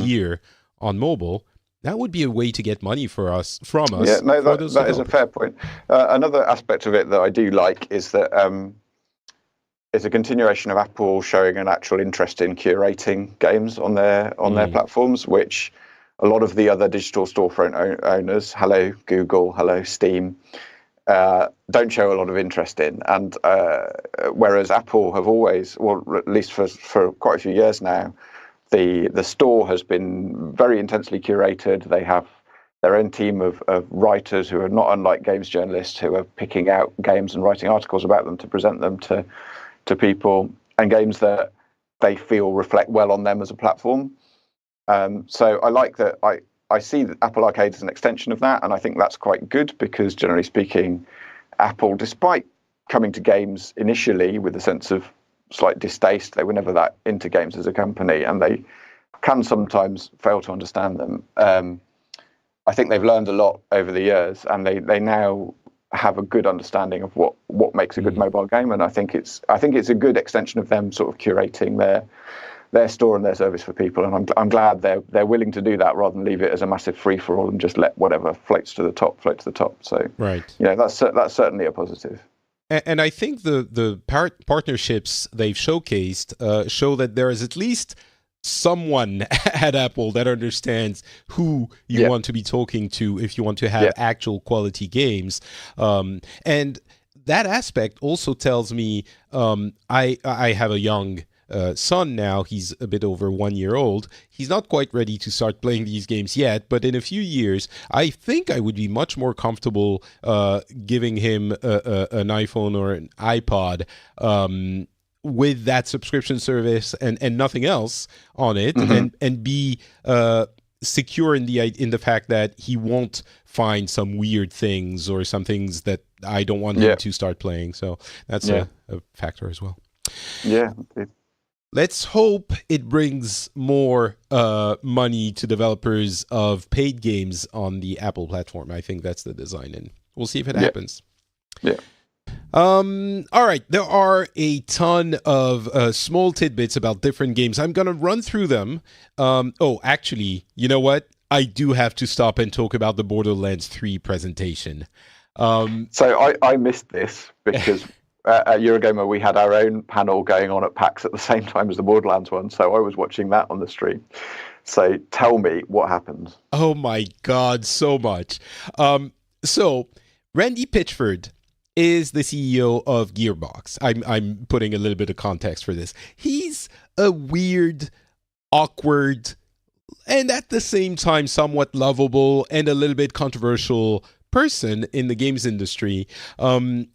year on mobile. That would be a way to get money from us. Yeah, no, that is a fair point. Another aspect of it that I do like is that it's a continuation of Apple showing an actual interest in curating games on their platforms, which a lot of the other digital storefront owners, hello Google, hello Steam, don't show a lot of interest in. And whereas Apple have always, well, at least for quite a few years now, the store has been very intensely curated. They have their own team of writers who are not unlike games journalists, who are picking out games and writing articles about them to present them to people, and games that they feel reflect well on them as a platform. So I like that. I see that Apple Arcade as an extension of that, and I think that's quite good because, generally speaking, Apple, despite coming to games initially with a sense of slight distaste, they were never that into games as a company, and they can sometimes fail to understand them. I think they've learned a lot over the years, and they now have a good understanding of what makes a good mobile game, and I think it's a good extension of them sort of curating their store and their service for people, and I'm glad they're willing to do that rather than leave it as a massive free for all and just let whatever floats to the top. So right, that's certainly a positive. And I think the partnerships they've showcased show that there is at least someone at Apple that understands who you want to be talking to if you want to have actual quality games. And that aspect also tells me, I have a young son now. He's a bit over 1 year old. He's not quite ready to start playing these games yet, but in a few years, I think I would be much more comfortable giving him an iPhone or an iPod with that subscription service and nothing else on it, and be secure in the fact that he won't find some weird things or some things that I don't want him to start playing. So that's a factor as well. Yeah. Let's hope it brings more money to developers of paid games on the Apple platform. I think that's the design, and we'll see if it happens. Yeah. All right. There are a ton of small tidbits about different games. I'm going to run through them. Actually, you know what? I do have to stop and talk about the Borderlands 3 presentation. So I missed this because at Eurogamer we had our own panel going on at PAX at the same time as the Borderlands one. So I was watching that on the stream. So tell me what happened. Oh my God, so much. So Randy Pitchford is the CEO of Gearbox. I'm putting a little bit of context for this. He's a weird, awkward, and at the same time somewhat lovable and a little bit controversial person in the games industry. And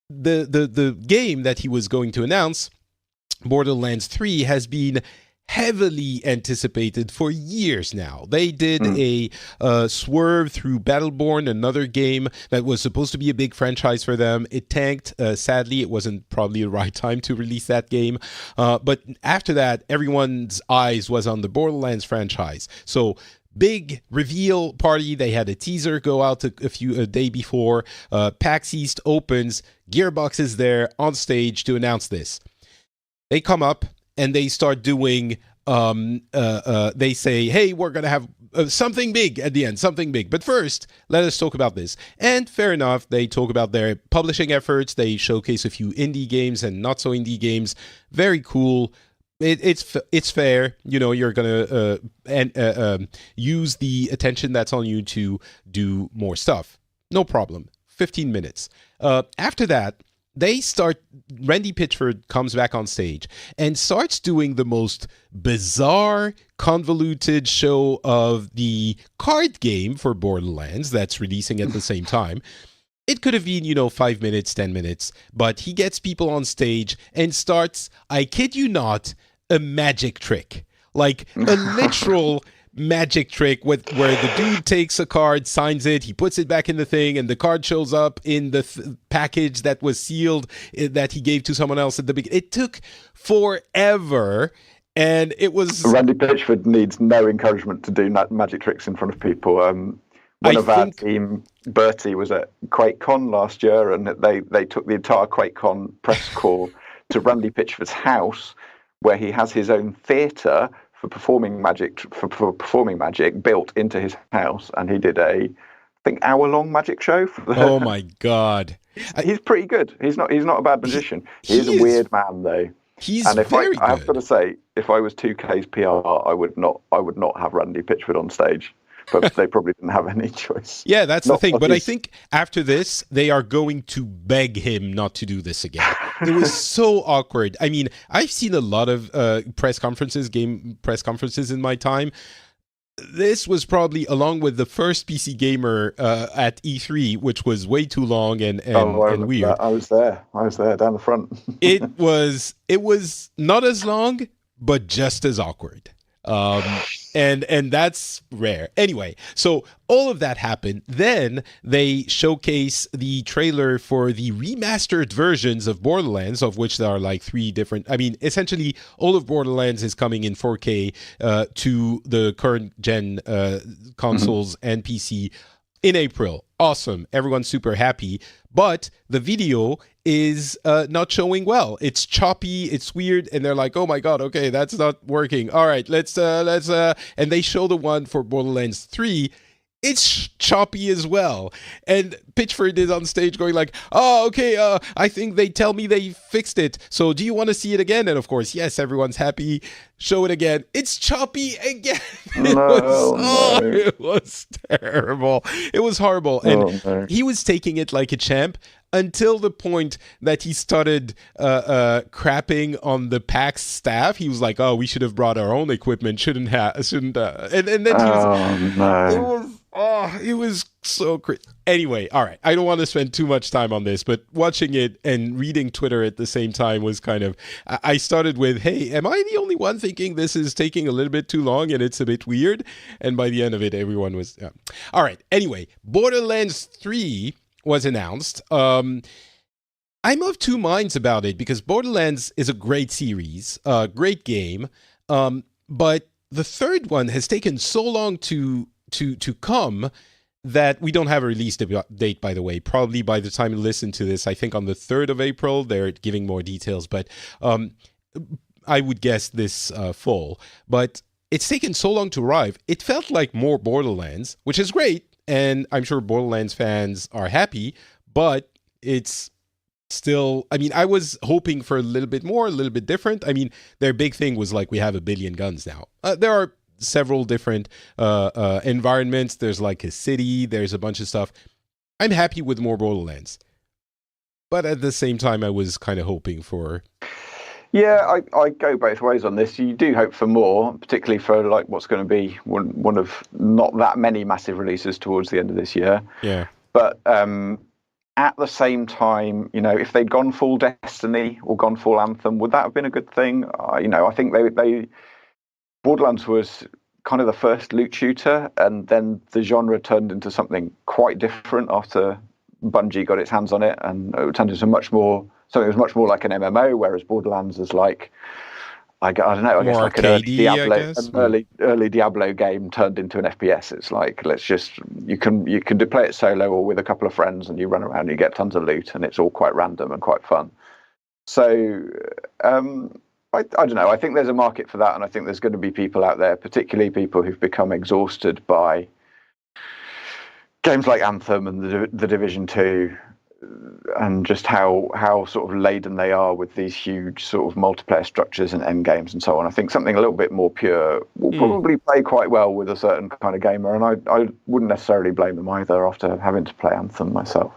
the game that he was going to announce, Borderlands 3, has been heavily anticipated for years now. They did a swerve through Battleborn, another game that was supposed to be a big franchise for them. It tanked. Sadly, it wasn't probably the right time to release that game. But after that, everyone's eyes was on the Borderlands franchise. So big reveal party. They had a teaser go out a day before. PAX East opens. Gearbox is there on stage to announce this. They come up and they start doing, they say, hey, we're going to have something big at the end, something big. But first, let us talk about this. And fair enough, they talk about their publishing efforts. They showcase a few indie games and not so indie games. Very cool. It's fair. You know, you're going to use the attention that's on you to do more stuff. No problem. 15 minutes. After that, Randy Pitchford comes back on stage and starts doing the most bizarre, convoluted show of the card game for Borderlands that's releasing at the same time. It could have been, 5 minutes, 10 minutes, but he gets people on stage and starts, I kid you not, a magic trick. Like a literal magic trick where the dude takes a card, signs it, he puts it back in the thing, and the card shows up in the package that was sealed that he gave to someone else at the beginning. It took forever, and it was... Randy Pitchford needs no encouragement to do magic tricks in front of people. One of our team, Bertie, was at QuakeCon last year, and they took the entire QuakeCon press corps to Randy Pitchford's house, where he has his own theatre for performing magic built into his house, and he did a, I think, hour-long magic show. Oh my God! He's pretty good. He's not a bad magician. He is a weird man, though. He's And very I have got good. to say, if I was 2K's PR, I would not have Randy Pitchford on stage. But they probably didn't have any choice. Yeah, that's the Not thing. not But I his. think after this, they are going to beg him not to do this again. It was so awkward. I mean, I've seen a lot of game press conferences in my time. This was probably, along with the first PC Gamer at E3, which was way too long Oh, I and remember weird. that. I was there. I was there down the front. It was not as long, but just as awkward. And that's rare. Anyway, so all of that happened. Then they showcase the trailer for the remastered versions of Borderlands, of which there are like 3 different. I mean, essentially, all of Borderlands is coming in 4K to the current gen consoles and PC in April. Awesome. Everyone's super happy. But the video is not showing well. It's choppy. It's weird. And they're like, oh my God, okay, that's not working. All right, let's and they show the one for Borderlands 3. It's choppy as well. And Pitchford is on stage going like, oh, okay, I think they tell me they fixed it. So do you want to see it again? And of course, yes, everyone's happy. Show it again. It's choppy again. It was terrible. It was horrible. And he was taking it like a champ until the point that he started crapping on the PAX staff. He was like, oh, we should have brought our own equipment. Shouldn't. And then he was... it was so crazy. Anyway, all right. I don't want to spend too much time on this, but watching it and reading Twitter at the same time was kind of... I started with, hey, am I the only one thinking this is taking a little bit too long and it's a bit weird? And by the end of it, everyone was... All right. Anyway, Borderlands 3 was announced. I'm of two minds about it because Borderlands is a great series, great game, but the third one has taken so long to come that we don't have a release date, by the way. Probably by the time you listen to this, I think on the 3rd of April, they're giving more details, but I would guess this fall. But it's taken so long to arrive. It felt like more Borderlands, which is great, and I'm sure Borderlands fans are happy, but it's still... I mean, I was hoping for a little bit more, a little bit different. I mean, their big thing was like, we have 1 billion guns now. There are several different environments. There's like a city. There's a bunch of stuff. I'm happy with more Borderlands. But at the same time, I was kind of hoping for... Yeah, I go both ways on this. You do hope for more, particularly for like what's going to be one of not that many massive releases towards the end of this year. Yeah. But at the same time, you know, if they'd gone full Destiny or gone full Anthem, would that have been a good thing? You know, I think they Borderlands was kind of the first loot shooter, and then the genre turned into something quite different after Bungie got its hands on it, and it turned into something that was much more like an MMO, whereas Borderlands is like, I don't know, I guess like an early Diablo game turned into an FPS. It's like, you can play it solo or with a couple of friends, and you run around and you get tons of loot, and it's all quite random and quite fun. So I don't know. I think there's a market for that, and I think there's going to be people out there, particularly people who've become exhausted by games like Anthem and the Division 2, and just how sort of laden they are with these huge sort of multiplayer structures and end games and so on. I think something a little bit more pure will probably play quite well with a certain kind of gamer, and I wouldn't necessarily blame them either after having to play Anthem myself.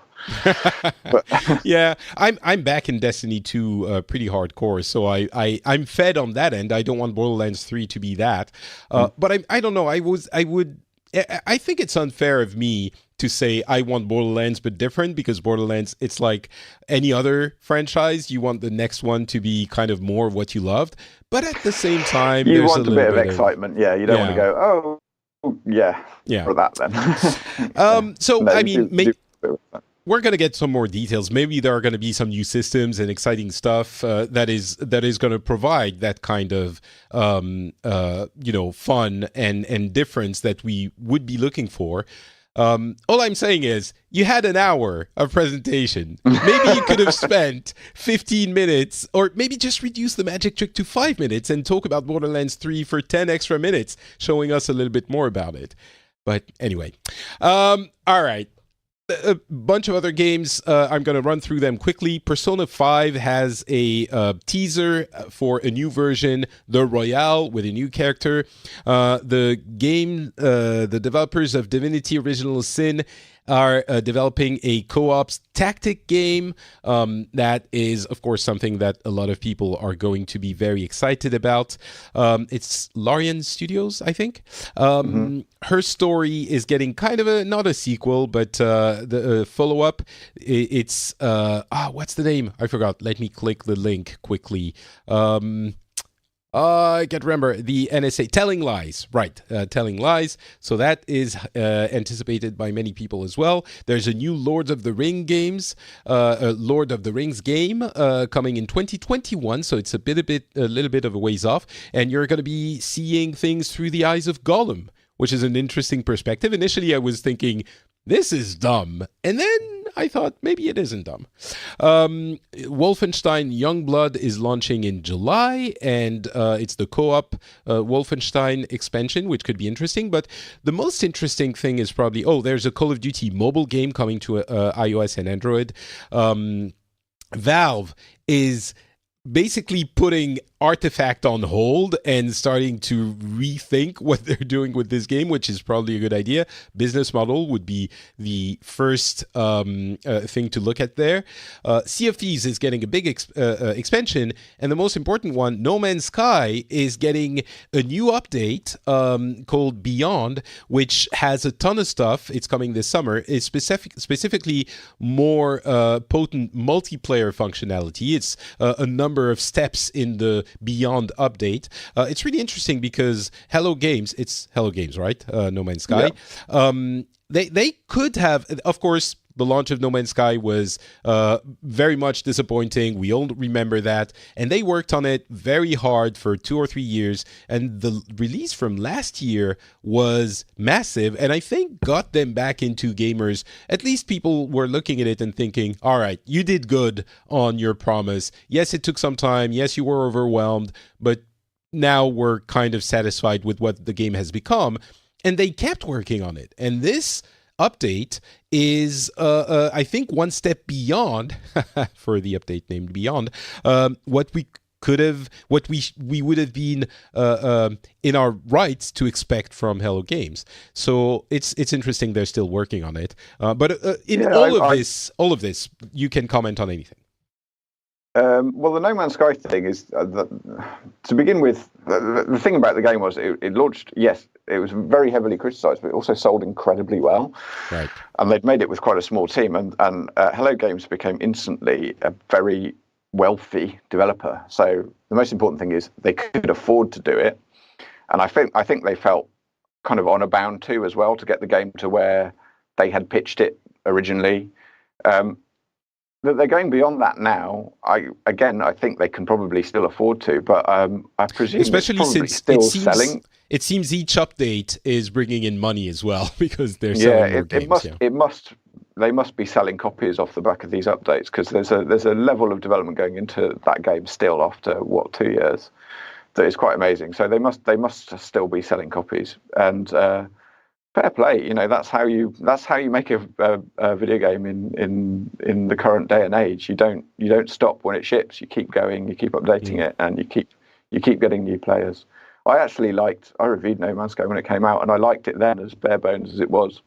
Yeah, I'm back in Destiny 2 pretty hardcore, so I'm fed on that end. I don't want Borderlands 3 to be that, but I don't know. I think it's unfair of me to say I want Borderlands but different, because Borderlands, it's like any other franchise. You want the next one to be kind of more of what you loved, but at the same time, you there's want a bit of excitement. Yeah, you don't want to go, oh, yeah, for that then. So no, I mean, we're going to get some more details. Maybe there are going to be some new systems and exciting stuff that is going to provide that kind of fun and difference that we would be looking for. All I'm saying is, you had an hour of presentation. Maybe you could have spent 15 minutes, or maybe just reduce the magic trick to 5 minutes and talk about Borderlands 3 for 10 extra minutes, showing us a little bit more about it. But anyway, all right. a bunch of other games. I'm going to run through them quickly. Persona 5 has a teaser for a new version, the Royale, with a new character. The developers of Divinity Original Sin are developing a co-op tactic game. That is, of course, something that a lot of people are going to be very excited about. It's Larian Studios, I think. Her story is getting kind of not a sequel, but the follow-up. It's what's the name? I forgot. Let me click the link quickly. I can't remember. The NSA, Telling Lies, right, Telling Lies. So that is anticipated by many people as well. There's a new Lord of the Rings game coming in 2021, so it's a little bit of a ways off, and you're going to be seeing things through the eyes of Gollum, which is an interesting perspective. Initially, I was thinking, this is dumb, and then I thought maybe it isn't dumb. Wolfenstein Youngblood is launching in July, and it's the co-op Wolfenstein expansion, which could be interesting. But the most interesting thing is probably, there's a Call of Duty mobile game coming to iOS and Android. Valve is basically putting Artifact on hold and starting to rethink what they're doing with this game, which is probably a good idea. Business model would be the first thing to look at there. Sea of Thieves is getting a big expansion, and the most important one, No Man's Sky, is getting a new update called Beyond, which has a ton of stuff. It's coming this summer. It's specifically more potent multiplayer functionality. It's a number of steps in the Beyond update. It's really interesting because Hello Games, it's Hello Games, right? No Man's Sky. Yeah. They could have, of course, the launch of No Man's Sky was very much disappointing. We all remember that. And they worked on it very hard for 2 or 3 years. And the release from last year was massive. And I think got them back into gamers. At least people were looking at it and thinking, all right, you did good on your promise. Yes, it took some time. Yes, you were overwhelmed. But now we're kind of satisfied with what the game has become. And they kept working on it. And this update is, I think, one step beyond, for the update named Beyond, what we could have, what we would have been in our rights to expect from Hello Games. So it's interesting they're still working on it. But all of this, you can comment on anything. Well, the No Man's Sky thing is, to begin with, the thing about the game was it launched, yes, it was very heavily criticised, but it also sold incredibly well. Right. And they'd made it with quite a small team, and Hello Games became instantly a very wealthy developer. So the most important thing is they could afford to do it. And I think they felt kind of honor bound too as well to get the game to where they had pitched it originally. That they're going beyond that now. I think they can probably still afford to, but I presume, especially since still selling. It seems each update is bringing in money as well because they're selling more games. They must be selling copies off the back of these updates because there's a level of development going into that game still after 2 years that is quite amazing. So they must still be selling copies, and fair play. That's how you make a video game in the current day and age. You don't stop when it ships. You keep going. You keep updating it, and you keep getting new players. I reviewed No Man's Sky when it came out, and I liked it then, as bare bones as it was.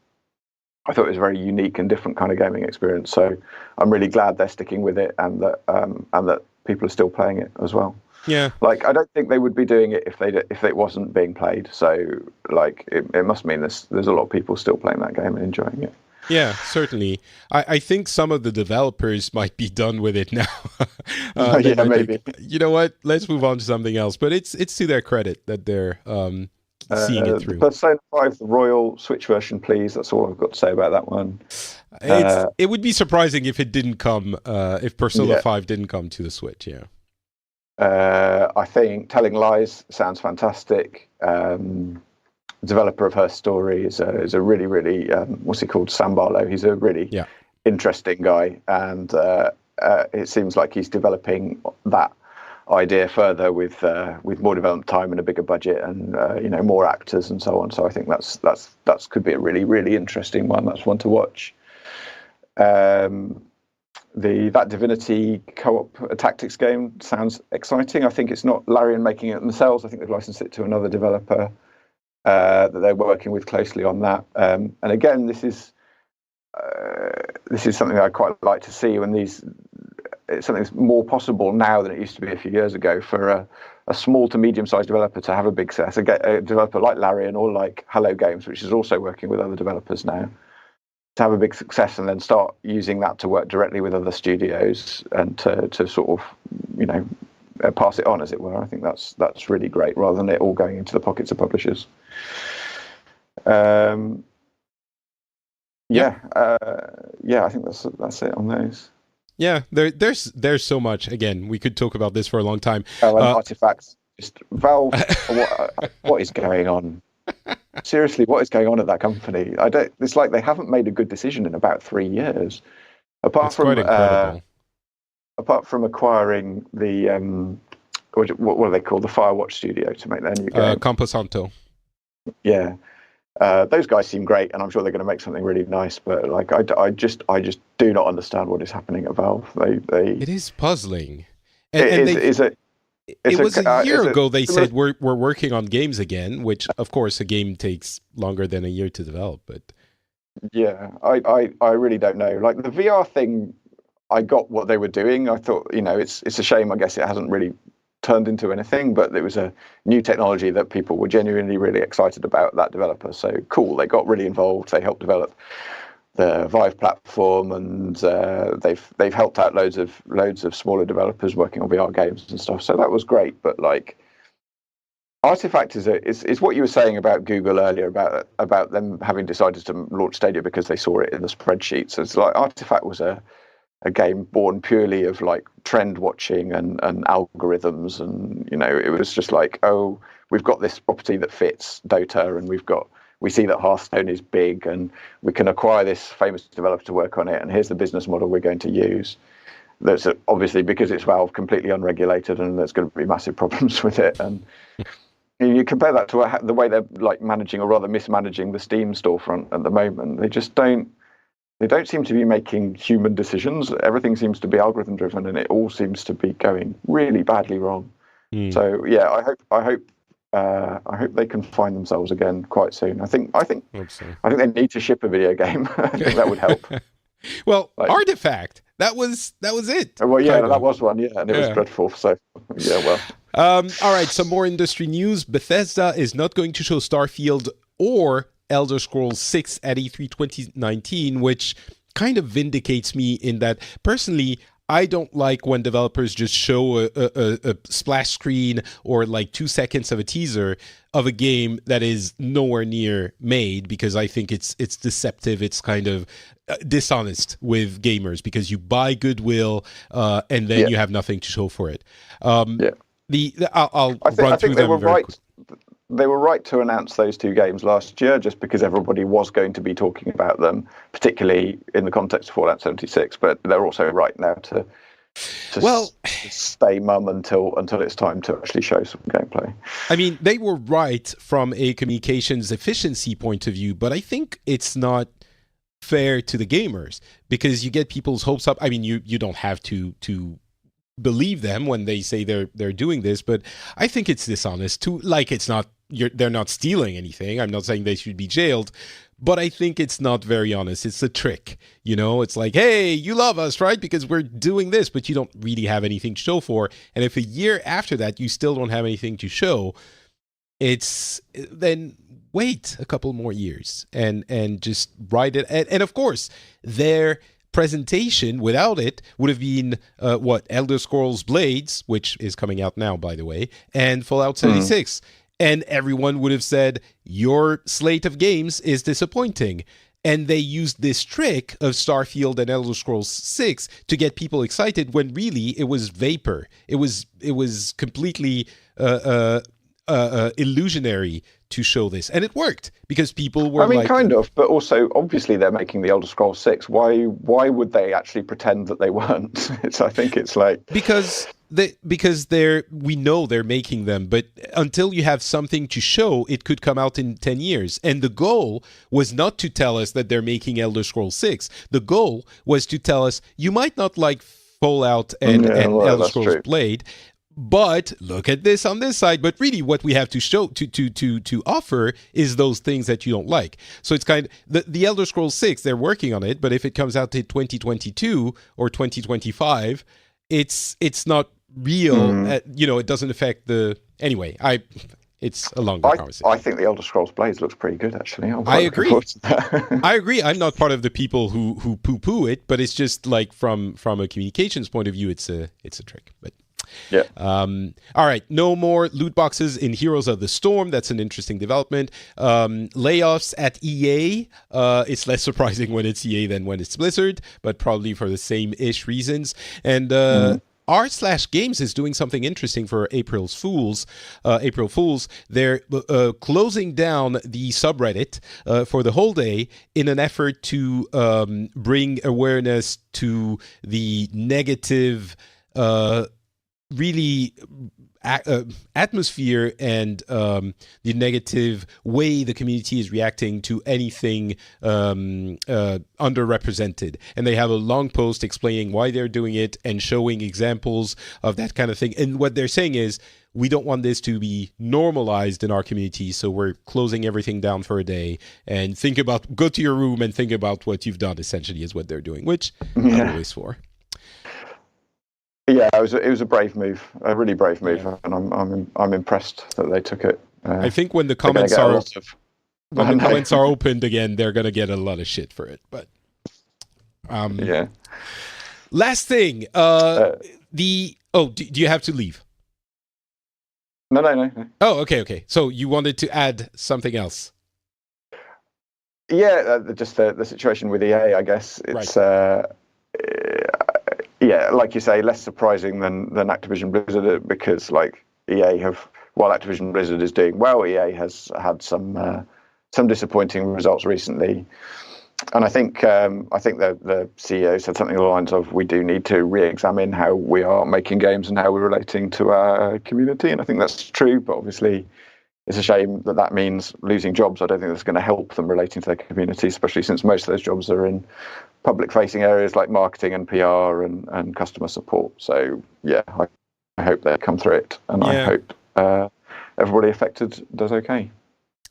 I thought it was a very unique and different kind of gaming experience. So I'm really glad they're sticking with it, and that people are still playing it as well. Yeah. I don't think they would be doing it if it wasn't being played. So it must mean there's a lot of people still playing that game and enjoying it. Yeah, certainly. I think some of the developers might be done with it now. Maybe. Think, you know what? Let's move on to something else. But it's to their credit that they're seeing it through. Persona 5, the Royal Switch version, please. That's all I've got to say about that one. It would be surprising if it didn't come, if Persona 5 didn't come to the Switch, yeah. I think Telling Lies sounds fantastic. Developer of Her Story is a really, really, what's he called? Sam Barlow. He's a really interesting guy. And it seems like he's developing that idea further with more development time and a bigger budget and more actors and so on. So I think that's could be a really, really interesting one. That's one to watch. That Divinity co-op tactics game sounds exciting. I think it's not Larian making it themselves. I think they've licensed it to another developer that they're working with closely on that. And again, this is something that I quite like to see when it's something that's more possible now than it used to be a few years ago for a small to medium-sized developer to have a big success. A developer like Larian or like Hello Games, which is also working with other developers now, to have a big success and then start using that to work directly with other studios and to sort of, pass it on, as it were. I think that's really great, rather than it all going into the pockets of publishers. I think that's it on those. Yeah, there's so much. Again, we could talk about this for a long time. Artifacts. Just Valve. What is going on? Seriously, what is going on at that company? It's like they haven't made a good decision in about 3 years. Apart from acquiring the what do they call the Firewatch studio to make their new game? Camposanto. Yeah. Those guys seem great, and I'm sure they're going to make something really nice. But like, I just do not understand what is happening at Valve. It is puzzling. It was a year ago they said we're working on games again, which of course a game takes longer than a year to develop. But yeah, I really don't know. Like the VR thing, I got what they were doing. I thought, it's a shame. I guess it hasn't really turned into anything, but it was a new technology that people were genuinely really excited about, that developer. So cool, they got really involved. They helped develop the Vive platform, and they've helped out loads of smaller developers working on VR games and stuff. So that was great. But like, Artifact is what you were saying about Google earlier about them having decided to launch Stadia because they saw it in the spreadsheets. It's like Artifact was a game born purely of like trend watching and algorithms, and it was just like, oh, we've got this property that fits Dota, and we see that Hearthstone is big, and we can acquire this famous developer to work on it, and here's the business model we're going to use. That's obviously, because it's Valve, completely unregulated, and there's going to be massive problems with it. And you compare that to the way they're like managing, or rather mismanaging, the Steam storefront at the moment. They just don't seem to be making human decisions. Everything seems to be algorithm driven, and it all seems to be going really badly wrong. So yeah, I hope they can find themselves again quite soon. I think they need to ship a video game. I think that would help. Well, Artifact, that was it. Well, yeah, that was one. Yeah, and it was dreadful. So yeah, well. All right, some more industry news. Bethesda is not going to show Starfield or Elder Scrolls 6 at E3 2019, which kind of vindicates me in that personally, I don't like when developers just show a splash screen or like 2 seconds of a teaser of a game that is nowhere near made, because I think it's deceptive. It's kind of dishonest with gamers, because you buy goodwill and then you have nothing to show for it. I'll run through them very quickly. They were right to announce those two games last year, just because everybody was going to be talking about them, particularly in the context of Fallout 76. But they're also right now to stay mum until it's time to actually show some gameplay. I mean, they were right from a communications efficiency point of view, but I think it's not fair to the gamers, because you get people's hopes up. I mean, you don't have to believe them when they say they're doing this, but I think it's dishonest to, like, it's not, they're not stealing anything. I'm not saying they should be jailed, but I think it's not very honest. It's a trick, it's like, hey, you love us, right? Because we're doing this, but you don't really have anything to show for. And if a year after that you still don't have anything to show, then wait a couple more years and just write it. And of course, their presentation without it would have been Elder Scrolls Blades, which is coming out now, by the way, and Fallout 76. And everyone would have said, your slate of games is disappointing. And they used this trick of Starfield and Elder Scrolls 6 to get people excited, when really it was vapor. It was completely illusionary to show this, and it worked because people were. I mean, kind of, but also obviously they're making the Elder Scrolls 6. Why would they actually pretend that they weren't? I think it's like because we know they're making them, but until you have something to show, it could come out in 10 years. And the goal was not to tell us that they're making Elder Scrolls 6. The goal was to tell us you might not like Fallout and Elder Scrolls Blade, but look at this on this side. But really what we have to show to offer is those things that you don't like. So it's kind of the Elder Scrolls 6, they're working on it, but if it comes out in 2022 or 2025, it's not real. It doesn't affect the anyway. It's a longer conversation. I think the Elder Scrolls Blades looks pretty good, actually. I agree. I agree. I'm not part of the people who poo-poo it, but it's just like from a communications point of view, it's a trick. But yeah. All right. No more loot boxes in Heroes of the Storm. That's an interesting development. Layoffs at EA. It's less surprising when it's EA than when it's Blizzard, but probably for the same-ish reasons. And r/games is doing something interesting for April Fools. They're closing down the subreddit for the whole day in an effort to bring awareness to the negative really atmosphere and the negative way the community is reacting to anything underrepresented. And they have a long post explaining why they're doing it and showing examples of that kind of thing. And what they're saying is, we don't want this to be normalized in our community, so we're closing everything down for a day and go to your room and think about what you've done, essentially, is what they're doing, which I'm always for. Yeah, it was a brave move, a really brave move, and I'm impressed that they took it. I think when the comments are opened again, they're going to get a lot of shit for it. But last thing, do you have to leave? No. Oh, okay. So you wanted to add something else? Yeah, just the situation with EA, I guess. It's like you say, less surprising than Activision Blizzard, because like while Activision Blizzard is doing well, EA has had some disappointing results recently. And I think the CEO said something along the lines of, we do need to re-examine how we are making games and how we're relating to our community. And I think that's true, but obviously it's a shame that means losing jobs. I don't think that's going to help them relating to their community, especially since most of those jobs are in public-facing areas like marketing and PR and customer support. So, yeah, I hope they come through it, and I hope everybody affected does okay.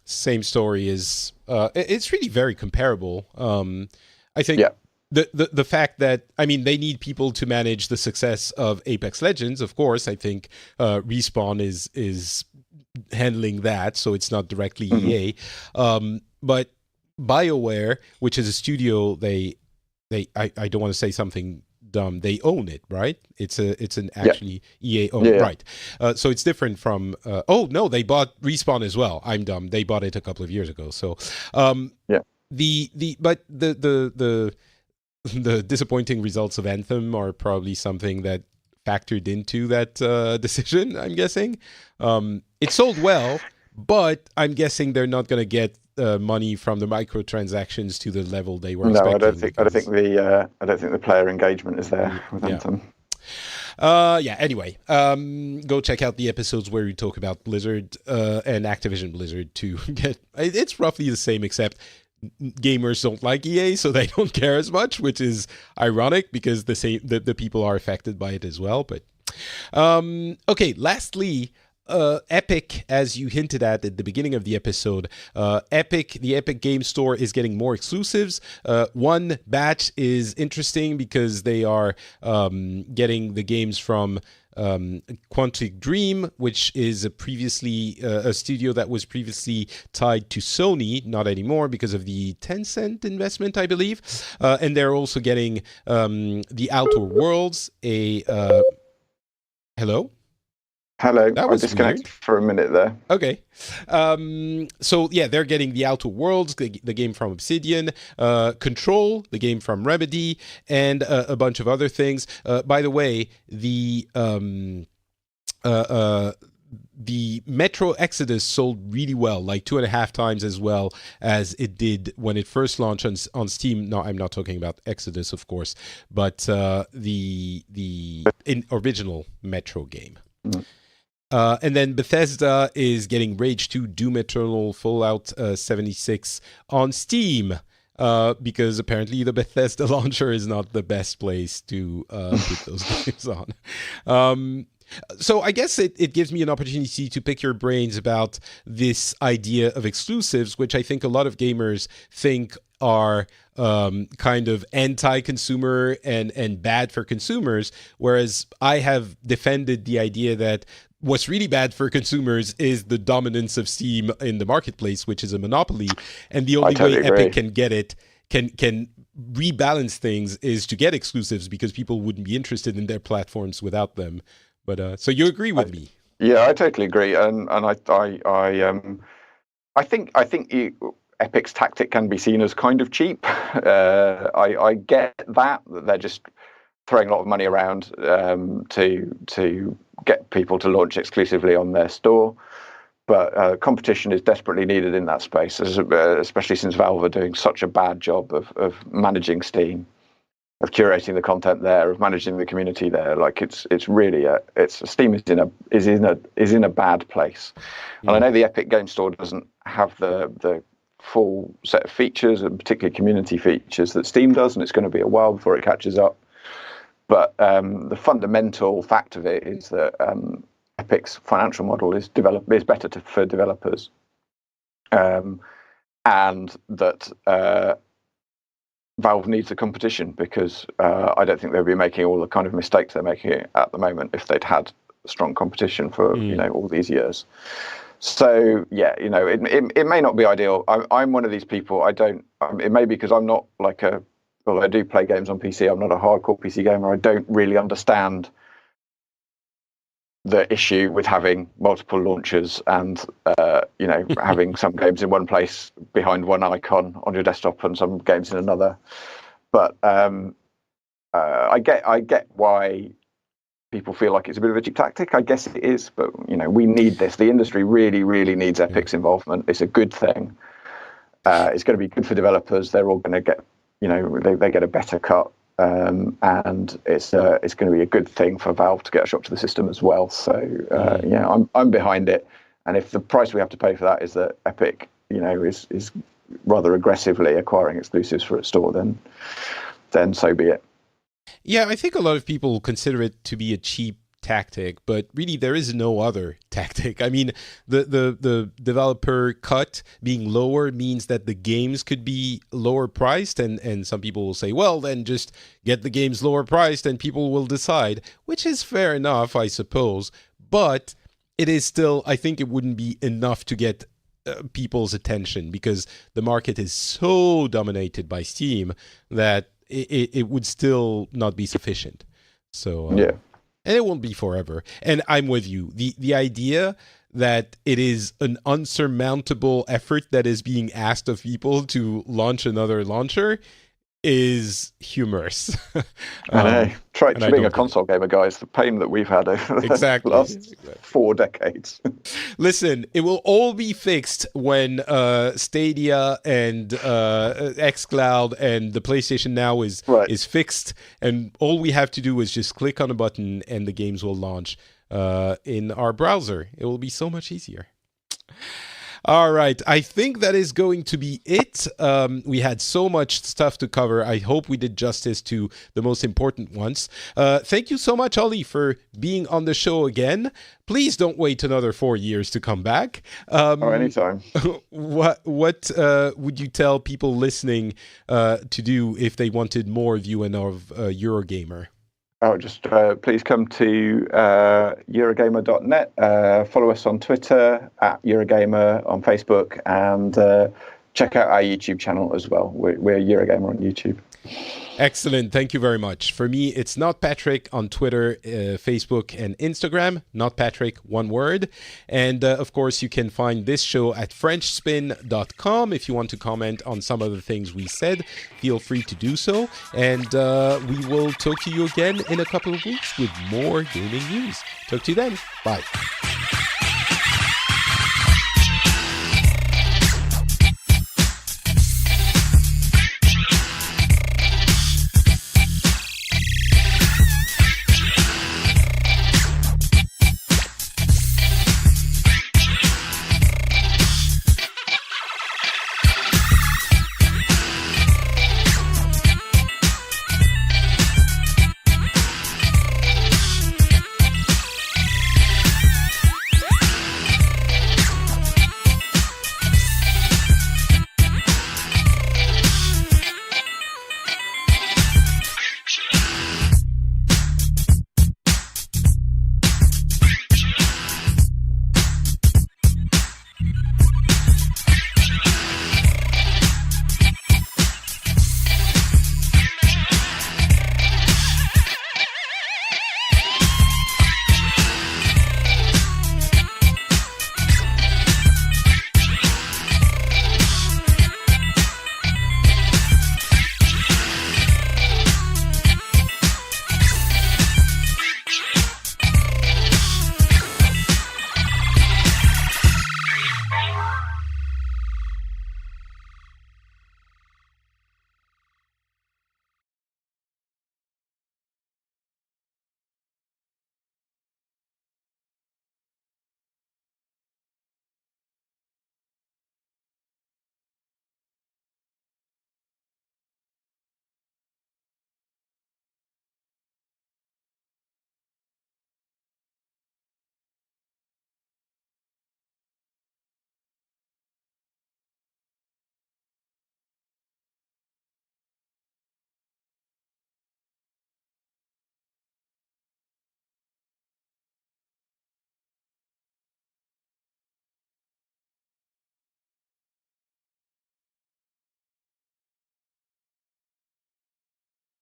Same story is it's really very comparable. I think the fact that, I mean, they need people to manage the success of Apex Legends, of course. I think Respawn is handling that, so it's not directly EA. But BioWare, which is a studio, I don't want to say something dumb. They own it, right? It's an actually EA owned, right? So it's different from. They bought Respawn as well. I'm dumb. They bought it a couple of years ago. So the disappointing results of Anthem are probably something that factored into that decision, I'm guessing. It sold well, but I'm guessing they're not going to get money from the microtransactions to the level they were expecting. I don't think the player engagement is there with Anthem. Anyway, go check out the episodes where we talk about Blizzard and Activision Blizzard to get. It's roughly the same, except gamers don't like EA, so they don't care as much, which is ironic because the people are affected by it as well. But okay, lastly, Epic, as you hinted at the beginning of the episode, the Epic Game Store is getting more exclusives. One batch is interesting because they are getting the games from Quantic Dream, which is a studio that was previously tied to Sony, not anymore because of the Tencent investment, I believe. And they're also getting The Outer Worlds, Hello? Hello, that was I disconnected weird. For a minute there. Okay. They're getting The Outer Worlds, the game from Obsidian, Control, the game from Remedy, and a bunch of other things. By the way, the Metro Exodus sold really well, like 2.5 times as well as it did when it first launched on Steam. No, I'm not talking about Exodus, of course, but the original Metro game. Mm. And then Bethesda is getting Rage 2, Doom Eternal, Fallout 76 on Steam. Because apparently the Bethesda launcher is not the best place to put those games on. So I guess it gives me an opportunity to pick your brains about this idea of exclusives, which I think a lot of gamers think are kind of anti-consumer and bad for consumers, whereas I have defended the idea that what's really bad for consumers is the dominance of Steam in the marketplace, which is a monopoly, and the only way Epic can get it, can rebalance things, is to get exclusives, because people wouldn't be interested in their platforms without them. But so you agree with me? Yeah, I totally agree, and I think Epic's tactic can be seen as kind of cheap. I get that they're just throwing a lot of money around to get people to launch exclusively on their store, but competition is desperately needed in that space, especially since Valve are doing such a bad job of managing Steam, of curating the content there, of managing the community there. Like it's really Steam is in a bad place. And I know the Epic Game Store doesn't have the full set of features, and particularly community features, that Steam does, and it's going to be a while before it catches up. But the fundamental fact of it is that Epic's financial model is better for developers, and that Valve needs the competition, because I don't think they'd be making all the kind of mistakes they're making at the moment if they'd had strong competition for all these years. So yeah, it may not be ideal. I'm one of these people. It may be because I'm not like although I do play games on PC, I'm not a hardcore PC gamer. I don't really understand the issue with having multiple launchers and having some games in one place behind one icon on your desktop and some games in another. But I get why people feel like it's a bit of a cheap tactic. I guess it is, but we need this. The industry really, really needs Epic's involvement. It's a good thing. It's going to be good for developers. They're all going to get, they get a better cut. And it's going to be a good thing for Valve to get a shot to the system as well. So I'm behind it. And if the price we have to pay for that is that Epic, is rather aggressively acquiring exclusives for its store, then so be it. Yeah, I think a lot of people consider it to be a cheap tactic, but really there is no other tactic. I mean, the developer cut being lower means that the games could be lower priced, and some people will say, well, then just get the games lower priced and people will decide, which is fair enough, I suppose. But it is still, I think it wouldn't be enough to get people's attention, because the market is so dominated by Steam that it would still not be sufficient. So yeah. And it won't be forever. And I'm with you. The idea that it is an unsurmountable effort that is being asked of people to launch another launcher is humorous. I know. Try being a console gamer, guys. The pain that we've had over the last 4 decades. Listen, it will all be fixed when Stadia and xCloud and the PlayStation Now is fixed, and all we have to do is just click on a button and the games will launch in our browser. It will be so much easier. All right, I think that is going to be it. We had so much stuff to cover. I hope we did justice to the most important ones. Thank you so much, Oli, for being on the show again. Please don't wait another 4 years to come back. Anytime. What would you tell people listening to do if they wanted more viewing of Eurogamer? Oh, just please come to Eurogamer.net. Follow us on Twitter at Eurogamer, on Facebook, and check out our YouTube channel as well. We're Eurogamer on YouTube. Excellent. Thank you very much. For me, it's Not Patrick on Twitter, Facebook, and Instagram. Not Patrick, one word. And of course, you can find this show at FrenchSpin.com. If you want to comment on some of the things we said, feel free to do so. And we will talk to you again in a couple of weeks with more gaming news. Talk to you then. Bye.